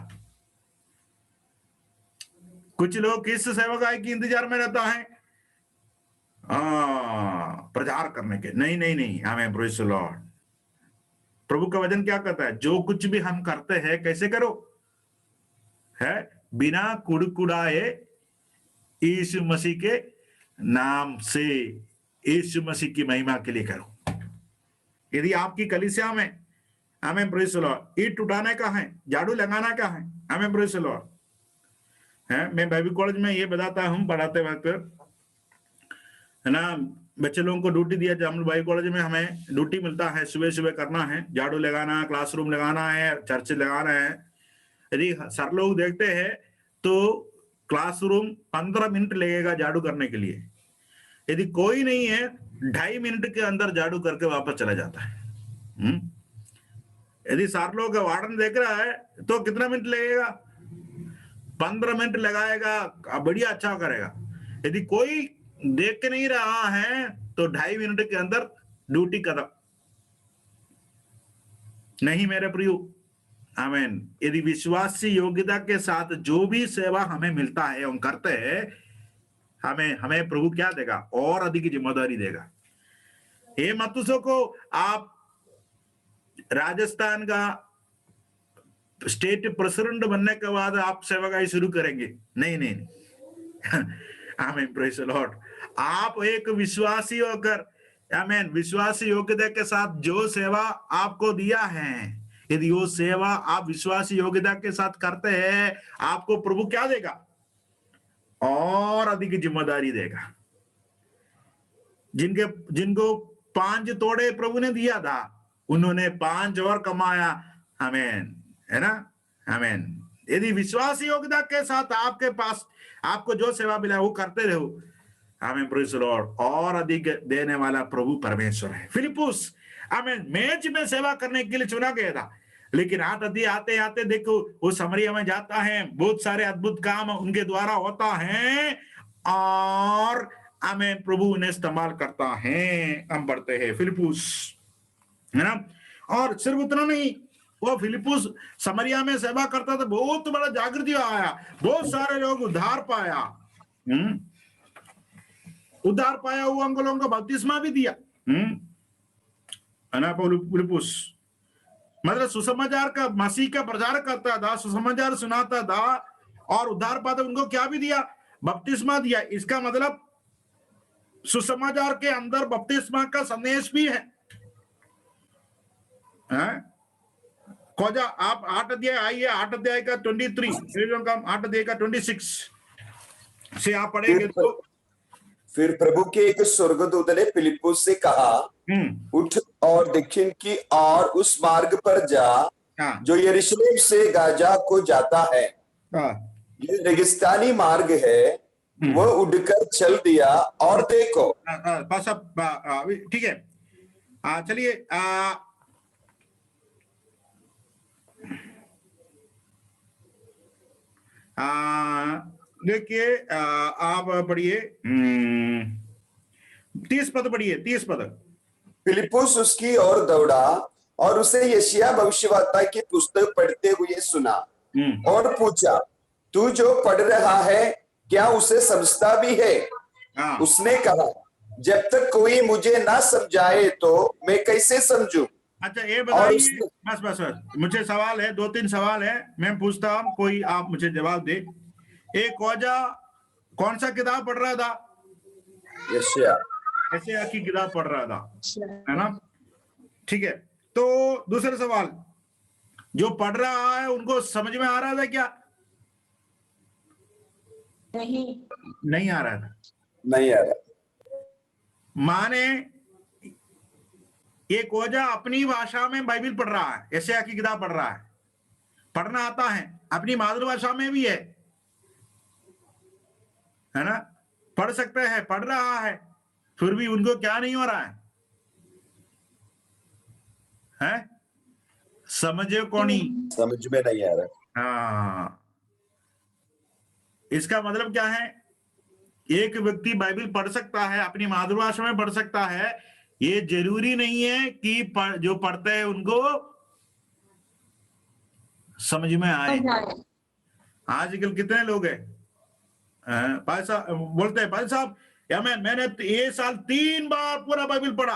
कुछ लोग किस सेवकाई की इंतजार में रहता है? प्रचार करने के। नहीं। आमेन, प्रेज़ द लॉर्ड। प्रभु का वचन क्या कहता है? जो कुछ भी हम करते हैं कैसे करो? है बिना कुड़कुड़ाए, यीशु मसीह के नाम से, यीशु मसीह की महिमा के लिए करो। यदि आपकी कलीसिया में हमें प्रेज द लॉर्ड ईंट उठाने का है, झाड़ू लगाना का है, हमें प्रेज द लॉर्ड है। मैं बाइबल कॉलेज में ये बताता हूँ पढ़ाते वक्त, है ना, बच्चे लोगों को ड्यूटी दिया जाए, हम बाइबल कॉलेज में हमें ड्यूटी मिलता है, सुबह सुबह करना है, झाड़ू लगाना, क्लासरूम लगाना है, चर्च लगाना है। यदि सर लोग देखते हैं तो क्लासरूम 15 मिनट लगेगा झाड़ू करने के लिए, यदि कोई नहीं है 2.5 मिनट के अंदर झाड़ू करके वापस चला जाता है। यदि सर लोग वार्डन देख रहा है तो कितना मिनट लगेगा? 15 मिनट लगाएगा, बढ़िया अच्छा करेगा। यदि कोई देख के नहीं रहा है तो 2.5 मिनट के अंदर ड्यूटी खत्म। नहीं मेरे प्रियो, आमीन। यदि विश्वासी योग्यता के साथ जो भी सेवा हमें मिलता है हम करते हैं, हमें प्रभु क्या देगा? और अधिक जिम्मेदारी देगा। हे मतुसो को आप राजस्थान का स्टेट प्रेसिडेंट बनने के बाद आप सेवाकाई शुरू करेंगे? नहीं नहीं, नहीं। आमीन, प्रेज द लॉर्ड। आप एक विश्वासी होकर, आमीन, विश्वासी योग्यता के साथ जो सेवा आपको दिया है, यदि वो सेवा आप विश्वासी योग्यता के साथ करते हैं, आपको प्रभु क्या देगा? और अधिक जिम्मेदारी देगा। जिनको 5 तोड़े प्रभु ने दिया था, उन्होंने 5 और कमाया। आमीन, है ना? आमीन। यदि विश्वासी योग्यता के साथ आपके पास आपको जो सेवा मिला वो करते रहो, आमीन, प्रेज द लॉर्ड, और अधिक देने वाला प्रभु परमेश्वर है। फिलिपुस, आमीन, मैच में सेवा करने के लिए चुना गया था, लेकिन आते आते देखो वो समरिया में जाता है, बहुत सारे अद्भुत काम उनके द्वारा होता है, और आमीन, प्रभु उन्हें इस्तेमाल करता है। हम पढ़ते हैं फिलिपुस, है ना? और सिर्फ उतना नहीं, वो फिलिपुस समरिया में सेवा करता था, बहुत बड़ा जागृति आया, बहुत सारे लोग उद्धार पाया। उद्धार पाया हुआ अंग लोगों को बपतिस्मा भी दिया, है ना? फिलिपुस मतलब सुसमाचार का, मसीह का प्रचार करता था, सुसमाचार सुनाता था, और उद्धार पाते उनको क्या भी दिया? बपतिस्मा दिया। इसका मतलब सुसमाचार के अंदर बपतिस्मा का संदेश भी है। खोजा आप 8 अध्याय आइए, 8 अध्याय का 23, 8 अध्याय का 26 से आप पढ़ेंगे तो फिर प्रभु के एक स्वर्गदूत ने फिलिपुस से कहा, उठ और दक्षिण की और उस मार्ग पर जा जो यरूशलेम से गाजा को जाता है। ये रेगिस्तानी मार्ग है। वो उड़कर चल दिया और देखो। ठीक है, चलिए देखिए, आप पढ़िए 30 पद पढ़िए, 30 पद। फिलिपुस उसकी ओर दौड़ा और उसे यशायाह भविष्यवक्ता की पुस्तक पढ़ते हुए सुना और पूछा, तू जो पढ़ रहा है क्या उसे समझता भी है? उसने कहा, जब तक कोई मुझे ना समझाए तो मैं कैसे समझूं? अच्छा, ये बताइए, बस मुझे सवाल है, 2-3 सवाल है, मैं पूछता हूं, कोई आप मुझे जवाब दे। एक खोजा कौन सा किताब पढ़ रहा था? यशायाह की किताब पढ़ रहा था, है ना? ठीक है, तो दूसरा सवाल, जो पढ़ रहा है उनको समझ में आ रहा था क्या? नहीं आ रहा था। नहीं आ रहा। माने ये खोजा अपनी भाषा में बाइबल पढ़ रहा है, यशायाह की किताब पढ़ रहा है, पढ़ना आता है, अपनी मातृभाषा में भी है ना? पढ़ सकते हैं, पढ़ रहा है, फिर भी उनको क्या नहीं हो रहा है? समझे कोनी? समझ में नहीं आ रहा। हाँ, इसका मतलब क्या है? एक व्यक्ति बाइबल पढ़ सकता है, अपनी मातृभाषा में पढ़ सकता है, ये जरूरी नहीं है कि जो पढ़ते हैं उनको समझ में आए। आजकल कितने लोग हैं भाई साहब बोलते हैं, भाई साहब या मैंने ये साल 3 बार पूरा बाइबल पढ़ा।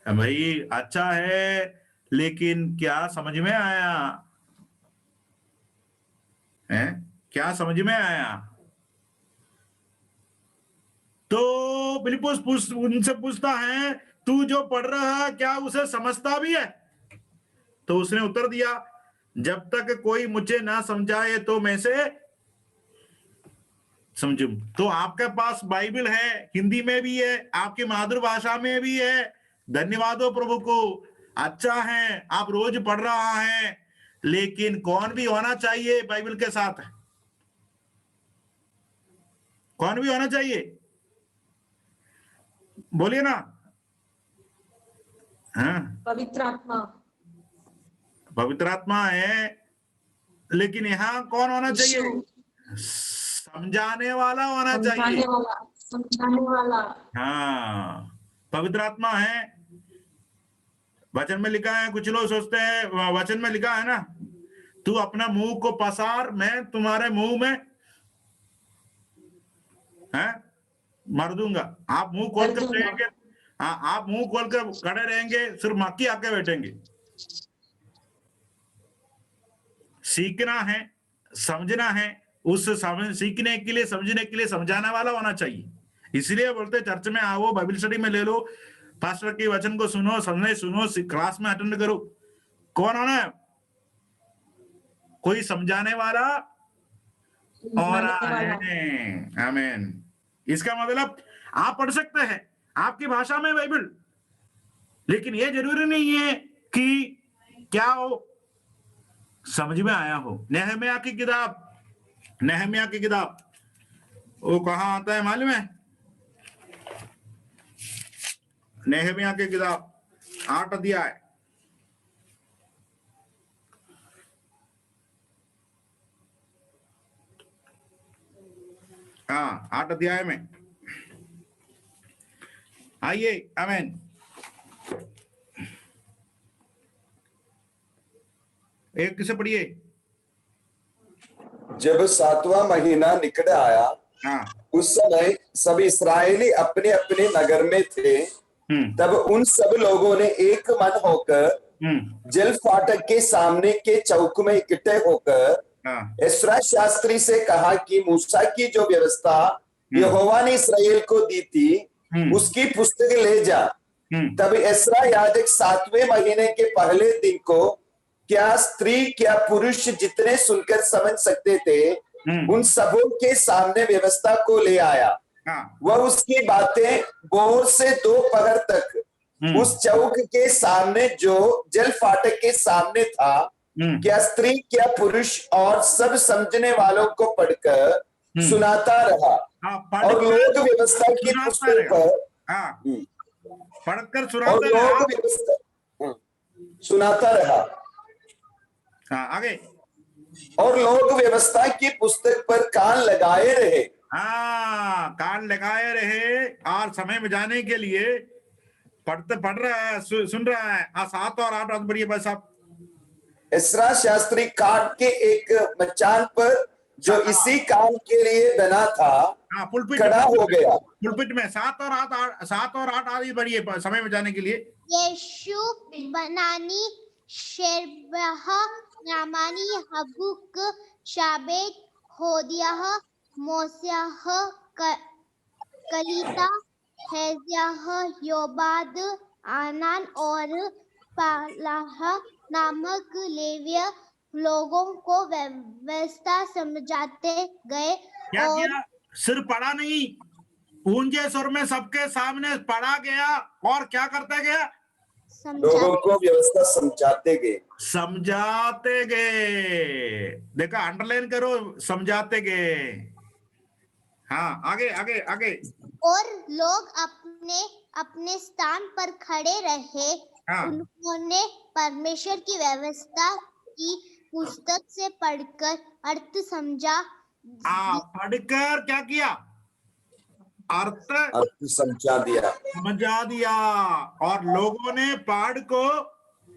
भाई अच्छा है, लेकिन क्या समझ में आया है? क्या समझ में आया? तो फिलिपुस उनसे पूछता है तू जो पढ़ रहा है क्या उसे समझता भी है? तो उसने उत्तर दिया, जब तक कोई मुझे ना समझाए तो मैं से समझूं। तो आपके पास बाइबल है, हिंदी में भी है, आपकी मातृभाषा में भी है। धन्यवाद हो प्रभु को, अच्छा है, आप रोज पढ़ रहा है। लेकिन कौन भी होना चाहिए बाइबल के साथ? कौन भी होना चाहिए? बोलिए ना। हाँ, पवित्र आत्मा। पवित्र आत्मा है, लेकिन यहाँ कौन होना चाहिए? यीशु। समझाने वाला होना चाहिए। समझाने वाला। हाँ, पवित्र आत्मा है। वचन में लिखा है, कुछ लोग सोचते हैं वचन में लिखा है ना, तू अपना मुंह को पसार, मैं तुम्हारे मुंह में है मार दूंगा। आप मुंह खोल कर रहेंगे, हाँ, आप मुंह खोल कर खड़े रहेंगे, सिर्फ मक्खी आके बैठेंगे। सीखना है, समझना है, उस सीखने के लिए, समझने के लिए समझाने वाला होना चाहिए। इसलिए बोलते चर्च में आओ, बाइबल स्टडी में ले लो, पास्टर के वचन को सुनो, सुनो, क्लास में अटेंड करो। कौन होना है? कोई समझाने वाला और आमीन। इसका मतलब आप पढ़ सकते हैं आपकी भाषा में बाइबल, लेकिन ये जरूरी नहीं है कि क्या हो, समझ में आया हो। नेहमिया की किताब वो कहाँ आता है मालूम है? नेहमिया की किताब 8 अध्याय, हाँ 8 अध्याय में आइए। आमीन। एक किसे पढ़िए। जब 7वां महीना निकट आया, हाँ, उस समय सब इस्राएली अपने अपने नगर में थे। तब उन सब लोगों ने एक मन होकर जल फाटक के सामने के चौक में इकट्ठे होकर एस्रा शास्त्री से कहा कि मूसा की जो व्यवस्था यहोवा ने इस्राएल को दी थी उसकी पुस्तक ले जा। तब एस्रा याजक 7वें महीने के पहले दिन को, क्या स्त्री क्या पुरुष जितने सुनकर समझ सकते थे, उन सबों के सामने व्यवस्था को ले आया। वह उसकी बातें भोर से दोपहर तक उस चौक के सामने जो जल फाटक के सामने था, क्या स्त्री क्या पुरुष और सब समझने वालों को पढ़कर सुनाता रहा। और लोग व्यवस्था की पुस्तक पर पढ़कर सुनाता रहा। आगे। और लोग व्यवस्था की पुस्तक पर कान लगाए रहे। कान लगाए रहे, और समय में जाने के लिए पढ़ रहा है, सुन रहा है। 7 और 8 बढ़िए भाई साहब। एस्रा शास्त्री काट के एक मचान पर जो इसी काम के लिए बना था, खड़ा हो गया। पुलपिट में 7 और 8 आदि बढ़िए समय में जाने के लिए। यीशु बनानी शेरबह नामानी हबुक शाबेत होदियाह मोसियाह कलीता हेजियाह योबाद आनान और पालाह नामक लेविय लोगों को व्यवस्था समझाते गए। क्या किया? सिर्फ पढ़ा नहीं, ऊंचे स्वर में सबके सामने पढ़ा गया और क्या करता गया? लोगों को व्यवस्था समझाते गए। देखा, अंडरलाइन करो, समझाते गए। हाँ, आगे आगे आगे। और लोग अपने अपने स्थान पर खड़े रहे। उन्होंने परमेश्वर की व्यवस्था की पुस्तक से पढ़कर अर्थ समझा। पढ़कर क्या किया? अर्थ समझा दिया और लोगों ने पाठ को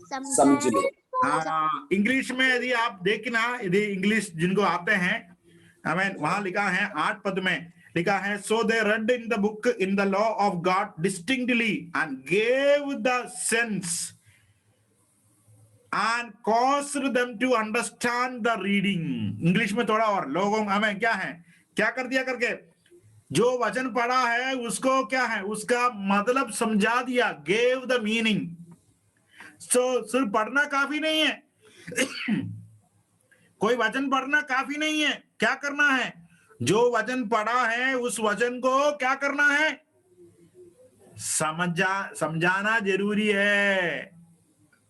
समझ लिया। इंग्लिश में यदि आप देखना, यदि इंग्लिश जिनको आते हैं, हमें वहां लिखा है 8 पद में लिखा है, सो दे read in the book in the law of God distinctly and gave the sense and caused them to understand the reading। English में थोड़ा और लोगों हमें क्या है, क्या कर दिया करके, जो वचन पढ़ा है उसको क्या है, उसका मतलब समझा दिया, गेव द मीनिंग। सिर्फ पढ़ना काफी नहीं है कोई वचन पढ़ना काफी नहीं है, क्या करना है, जो वचन पढ़ा है उस वचन को क्या करना है, समझाना जरूरी है।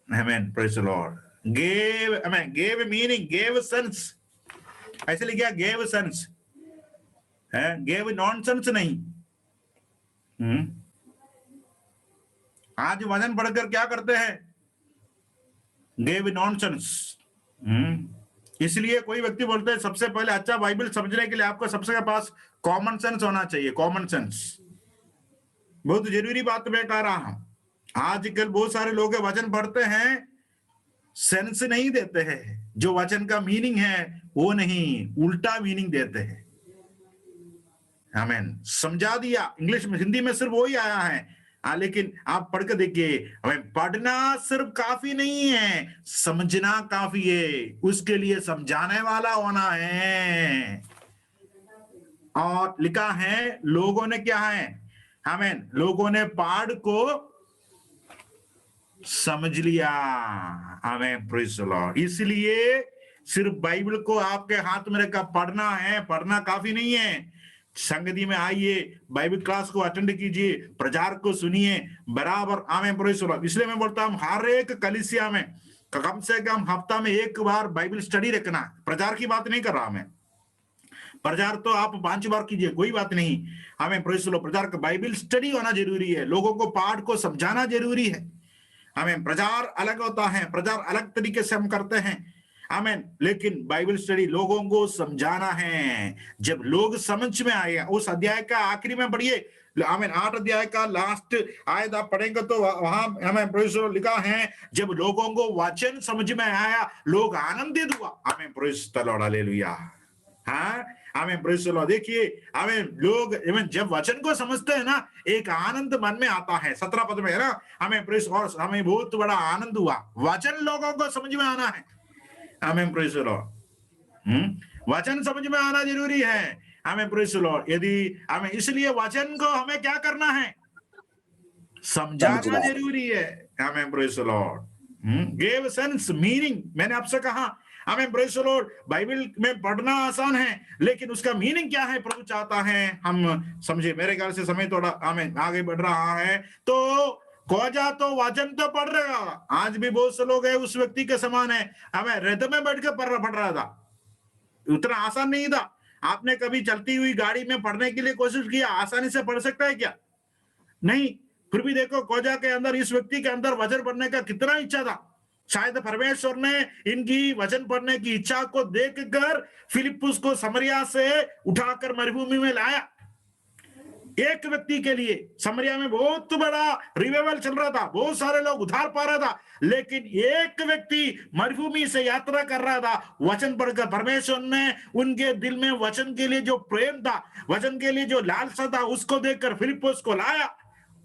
आमीन, praise the Lord. Gave meaning, gave sense, ऐसे लिखा गेव सेंस है, गेव नॉनसेंस नहीं। आज वचन पढ़कर क्या करते हैं, गेव नॉनसेंस। इसलिए कोई व्यक्ति बोलते हैं सबसे पहले अच्छा बाइबल समझने के लिए आपको सबसे पास कॉमन सेंस होना चाहिए। कॉमन सेंस बहुत जरूरी बात मैं कह रहा हूं। आजकल बहुत सारे लोग वचन पढ़ते हैं, सेंस नहीं देते हैं, जो वचन का मीनिंग है वो नहीं, उल्टा मीनिंग देते हैं। आमीन, समझा दिया, इंग्लिश में, हिंदी में सिर्फ वही आया है। लेकिन आप पढ़ के देखिए, हमें पढ़ना सिर्फ काफी नहीं है, समझना काफी है, उसके लिए समझाने वाला होना है। और लिखा है लोगों ने क्या है, आमीन, लोगों ने पाठ को समझ लिया। आमीन, प्रेज द लॉर्ड। इसलिए सिर्फ बाइबल को आपके हाथ में रखा पढ़ना है, पढ़ना काफी नहीं है। संगति में आइए, बाइबल क्लास को अटेंड कीजिए, प्रचार को सुनिए बराबर। आमीन, प्रेज द लॉर्ड। इसलिए मैं बोलता हूं हर एक कलीसिया में कम से कम हफ्ता में एक बार बाइबल स्टडी रखना। प्रचार की बात नहीं कर रहा मैं, प्रचार तो आप 5 बार कीजिए, कोई बात नहीं। हमें प्रेज द लॉर्ड, प्रचार का बाइबल स्टडी होना जरूरी है, लोगों को पाठ को समझाना जरूरी है। हमें प्रचार अलग होता है, प्रचार अलग तरीके से हम करते हैं। आमीन, लेकिन बाइबल स्टडी लोगों को समझाना है। जब लोग समझ में आए, उस अध्याय का आखिरी में पढ़िए, आमीन, 8 अध्याय का लास्ट आयत आप पढ़ेंगे तो वहां हमें प्रेज द लॉर्ड लिखा है, जब लोगों को वचन समझ में आया लोग आनंदित हुआ। आमीन, प्रेज द लॉर्ड, हालेलुया। हाँ, आमीन, प्रेज द लॉर्ड। देखिए, आमीन, लोग जब वचन को समझते हैं ना, एक आनंद मन में आता है। 17 पद में है ना, हमें प्रेज, और हमें बहुत बड़ा आनंद हुआ। वचन लोगों को समझ में आना है। आमीन, प्रेज द लॉर्ड। वचन समझ में आना जरूरी है। आमीन, प्रेज द लॉर्ड। यदि हमें, इसलिए वचन को हमें क्या करना है, समझाना जरूरी है। आमीन, praise the Lord. Give sense, meaning. मैंने आपसे कहा, आमीन, प्रेज द लॉर्ड, बाइबल में पढ़ना आसान है, लेकिन उसका मीनिंग क्या है प्रभु चाहता है हम समझे। मेरे ख्याल से समय थोड़ा आमीन आगे बढ़ रहा है। तो खोजा तो वचन तो पढ़ रहा, आज भी बहुत से लोग है उस व्यक्ति के समान है, हमें रथ में बैठ के पढ़ रहा था, उतना आसान नहीं था। आपने कभी चलती हुई गाड़ी में पढ़ने के लिए कोशिश किया, आसानी से पढ़ सकता है क्या? नहीं। फिर भी देखो, खोजा के अंदर, इस व्यक्ति के अंदर वचन पढ़ने का कितना इच्छा था। शायद परमेश्वर ने इनकी वचन पढ़ने की इच्छा को देखकर फिलिप्पुस को समरिया से उठाकर मरुभूमि में लाया। एक व्यक्ति के लिए समरिया में बहुत बड़ा रिवाइवल चल रहा था, बहुत सारे लोग उधार पा रहा था, लेकिन एक व्यक्ति मरुभूमि से यात्रा कर रहा था वचन पढ़कर। परमेश्वर ने उनके दिल में वचन के लिए जो प्रेम था, वचन के लिए जो लालसा था, उसको देखकर फिलिप्पुस को लाया।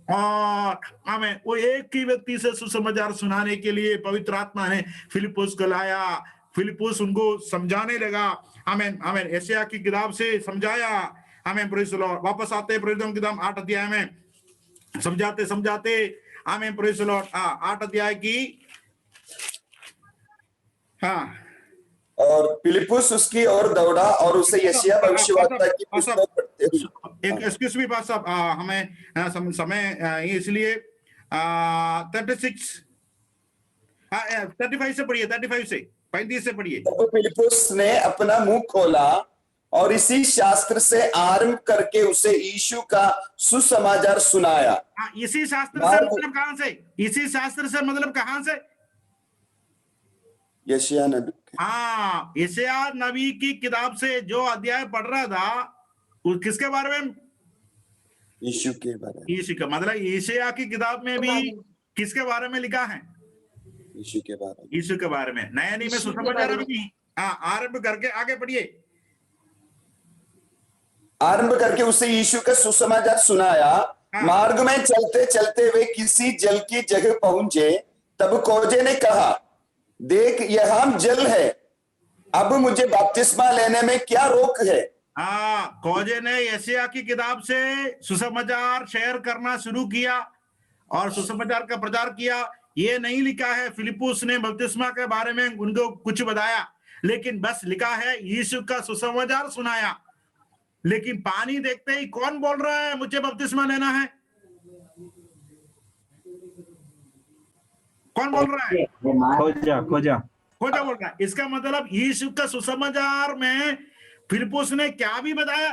और हमें वो एक ही व्यक्ति से सुसमाचार सुनाने के लिए पवित्र आत्मा ने फिलिप्पुस को लाया। फिलिप्पुस उनको समझाने लगा। हमें यशायाह की किताब से समझाया। हमें प्रेज द लॉर्ड, वापस आते हैं प्रेज की किताब 8 अध्याय में, समझाते समझाते हमें प्रेज द लॉर्ड 8 अध्याय की, हाँ, और फिलिप्पुस उसकी ओर दौड़ा और उसे यशायाह भविष्यवक्ता की पुस्तक पढ़ते हुए, एक एक्सक्यूज मी पास साहब, हमें समय इसलिए 35 से पढ़िए, 35 से पढ़िए। तब फिलिप्पुस ने अपना मुंह खोला और इसी शास्त्र से आरंभ करके उसे यीशु का सुसमाचार सुनाया। इसी शास्त्र से मतलब कहां से? इसी शास्त्र से मतलब कहां से? यशायाह नबी। हाँ, यशायाह नबी की किताब से जो अध्याय पढ़ रहा था, वो किसके बारे में? यीशु के बारे में। यीशु का मतलब यशायाह की किताब में भी किसके बारे में लिखा है? यीशु के बारे में। यीशु के बारे में। नया नियम में सुसमाचार में नहीं। हाँ, आरंभ करके आगे पढ़िए। आरंभ करके उसे यीशु का सुसमाचार सुनाया। मार्ग में चलते चलते वे किसी जल की जगह पहुंचे, तब खोजे ने कहा, देख यहाँ जल है, अब मुझे बपतिस्मा लेने में क्या रोक है? खोजे ने यशायाह की किताब से सुसमाचार शेयर करना शुरू किया और सुसमाचार का प्रचार किया। ये नहीं लिखा है फिलिप्पुस ने बपतिस्मा के बारे में उनको कुछ बताया, लेकिन बस लिखा है यीशु का सुसमाचार सुनाया। लेकिन पानी देखते ही कौन बोल रहा है मुझे बपतिस्मा लेना है? कौन बोल रहा है? खोजा बोल रहा है। इसका मतलब यीशु का सुसमाचार में फिलिप्पुस ने क्या भी बताया?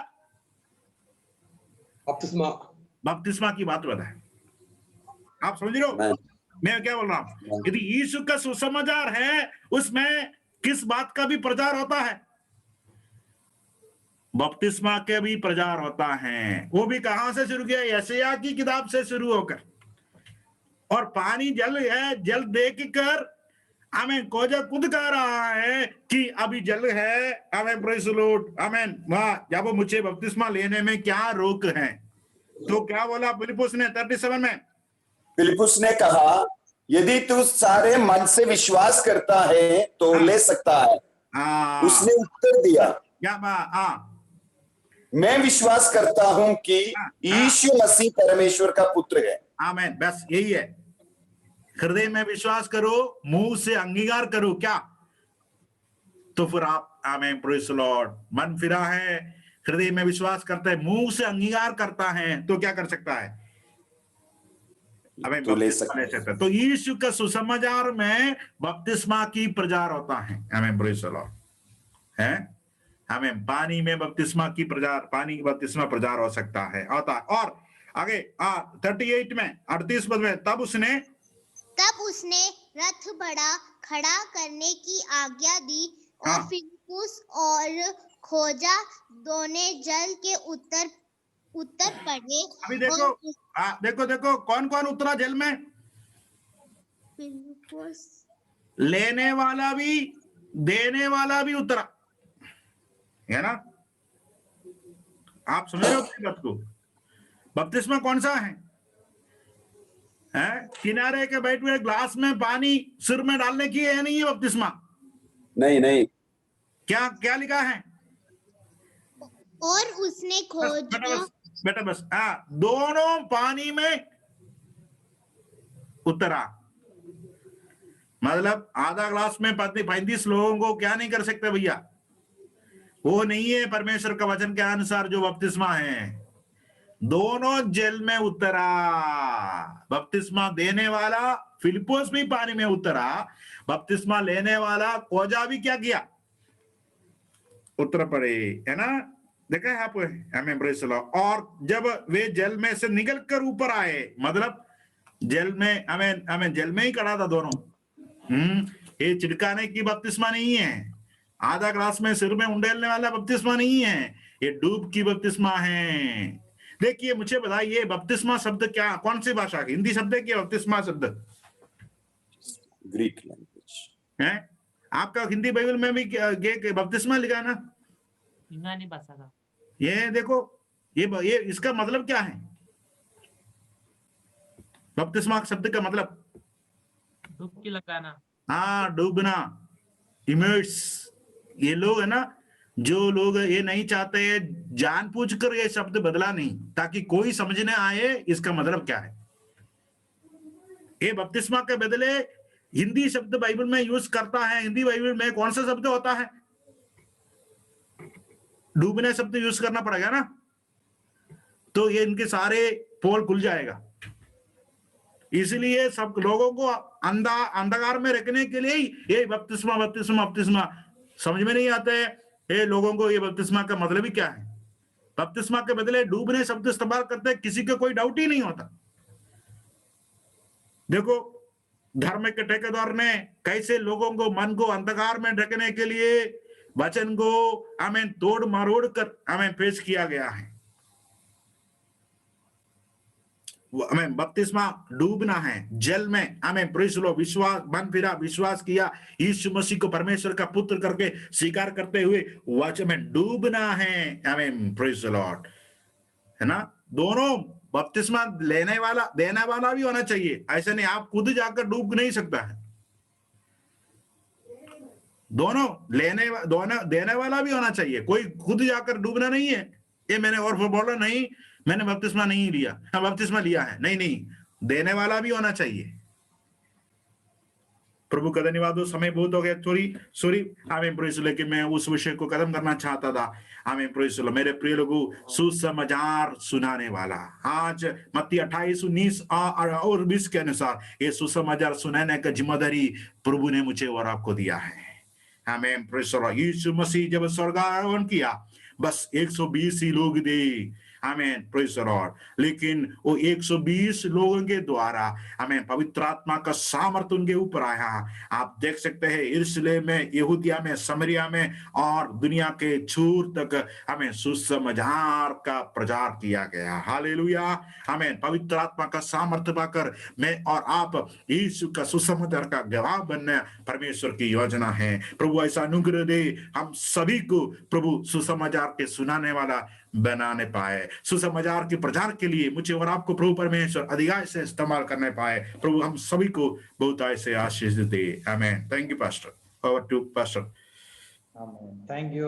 बपतिस्मा की बात बताया। आप समझ रहे हो मैं क्या बोल रहा हूं? यदि यीशु का सुसमाचार है, उसमें किस बात का भी प्रचार होता है? बपतिस्मा के भी प्रचार होता है। वो भी कहां से शुरू किया? यशायाह की किताब से शुरू होकर। और पानी जल है, जल देख कर आमेन खोजा खुद कह रहा है कि अभी जल है। आमेन, प्रेज़ द लॉर्ड, आमेन। वाह, जब मुझे बपतिस्मा लेने में क्या रोक है? तो क्या बोला फिलिप्पुस ने 37 में? फिलिप्पुस ने कहा, यदि तू सारे मन से विश्वास करता है तो ले सकता है। उसने उत्तर दिया, मैं विश्वास करता हूं कि यीशु मसीह परमेश्वर का पुत्र है। आमेन। बस यही है। हृदय में विश्वास करो, मुंह से अंगीकार करो, क्या? तो फिर आप आमेन, प्रेज़ द लॉर्ड। मन फिरा है, हृदय में विश्वास करता है, मुंह से अंगीकार करता है, तो क्या कर सकता है? तो ले सकता है। तो यीशु का सुसमाचार में बपतिस्मा की प्रचार होता है। आमेन, प्रेज़ द लॉर्ड। है हमें पानी में बपतिस्मा की प्रचार, पानी की बपतिस्मा प्रचार हो सकता है, होता है। और आगे 38 में 38 पद में, तब उसने रथ बड़ा खड़ा करने की आज्ञा दी और फिलिप्पुस और खोजा दोनों जल के उतर पड़े। अभी देखो देखो कौन कौन उतरा जल में? फिलिप्पुस, लेने वाला भी देने वाला भी उतरा, है ना? आप समझ रहे हो बात को? बपतिस्मा कौन सा है? किनारे के बैठे हुए ग्लास में पानी सिर में डालने की है, नहीं है बपतिस्मा? नहीं। क्या क्या लिखा है? और उसने खोजा, बेटा बस दोनों पानी में उतरा। मतलब आधा ग्लास में 35 लोगों को क्या नहीं कर सकते भैया? वो नहीं है परमेश्वर का वचन के अनुसार जो बपतिस्मा है। दोनों जल में उतरा। बपतिस्मा देने वाला फिलिप्पुस भी पानी में उतरा, बपतिस्मा लेने वाला खोजा भी क्या किया? उतर पड़े, है ना? देखा है आप? हमें प्रेज़ द लॉर्ड। और जब वे जल में से निकल कर ऊपर आए, मतलब जल में, हमें जल में ही खड़ा था दोनों। ये छिड़काने की बपतिस्मा नहीं है, आधा ग्लास में सिर में उंडेलने वाला बपतिस्मा नहीं है, ये डूब की बपतिस्मा है। देखिए, मुझे बताइए बपतिस्मा शब्द क्या, कौन सी भाषा की? हिंदी शब्द है कि बपतिस्मा शब्द? ग्रीक लैंग्वेज है। आपका हिंदी बाइबल में भी बपतिस्मा लिखा है ना? यूनानी भाषा का। ये देखो, ये इसका मतलब क्या है? बपतिस्मा शब्द का मतलब डुबकी लगाना। डूबना, इमर्स। ये लोग है ना, जो लोग ये नहीं चाहते, जानबूझकर ये शब्द बदला नहीं ताकि कोई समझने आए इसका मतलब क्या है। ये बपतिस्मा के बदले हिंदी शब्द बाइबल में यूज करता है। हिंदी बाइबल में कौन सा शब्द होता है? डूबने शब्द यूज करना पड़ेगा ना, तो ये इनके सारे पोल खुल जाएगा। इसलिए सब लोगों को अंधकार में रखने के लिए ये बपतिस्मा समझ में नहीं आते है। ये लोगों को ये बपतिस्मा का मतलब ही क्या है? बपतिस्मा के बदले डूबने शब्द इस्तेमाल करते, किसी का कोई डाउट ही नहीं होता। देखो, धर्म के ठेकेदार ने कैसे लोगों को, मन को अंधकार में रखने के लिए वचन को हमें तोड़ मरोड़ कर हमें पेश किया गया है। हमें बपतिस्मा डूबना है जल में। हमें प्रेज़ लो, विश्वास, मन फिरा, विश्वास किया, यीशु मसीह को परमेश्वर का पुत्र करके स्वीकार करते हुए वचन में डूबना है। हमें प्रेज़ द लॉर्ड, है ना? दोनों बपतिस्मा लेने वाला देने वाला भी होना चाहिए। ऐसा नहीं आप खुद जाकर डूब नहीं सकता है। दोनों दोनों देने वाला भी होना चाहिए। कोई खुद जाकर डूबना नहीं है, ये मैंने और बोला नहीं मैंने बपतिस्मा नहीं लिया, बपतिस्मा लिया है, नहीं नहीं, देने वाला भी होना चाहिए। प्रभु का धन्यवाद हो। समय बहुत हो गया, सॉरी आमीन प्रेज़ लेके मैं उस विषय को खत्म करना चाहता था। आमीन प्रेज़ मेरे प्रिय लोगों, सुसमाचार सुनाने वाला, आज मत्ती 28:19 और 20 के अनुसार ये सुसमाचार सुनाने का जिम्मेदारी प्रभु ने मुझे और आपको दिया है। आमीन प्रेज़ यीशु मसीह जब स्वर्गारोहण किया, बस 120 ही लोग थे। आमीन प्रेज़ लॉर्ड, लेकिन वो 120 लोगों के द्वारा आमीन पवित्र आत्मा का सामर्थ उनके ऊपर आया। आप देख सकते हैं यरूशलेम में, यहूदिया में, समरिया में और दुनिया के छोर तक हमें सुसमाचार का प्रचार किया गया। हालेलुया, आमीन। पवित्र आत्मा का सामर्थ पाकर मैं और आप यीशु का सुसमाचार का गवाह बनना परमेश्वर की योजना है। प्रभु ऐसा अनुग्रह दे हम सभी को, प्रभु सुसमाचार के सुनाने वाला बनाने पाए, सुसमाचार के प्रचार के लिए मुझे और आपको प्रभु परमेश्वर अधिकार से इस्तेमाल करने पाए। प्रभु हम सभी को बहुत ऐसे आशीष दे। आमीन। Thank you pastor. Over to pastor. आमीन। Thank you.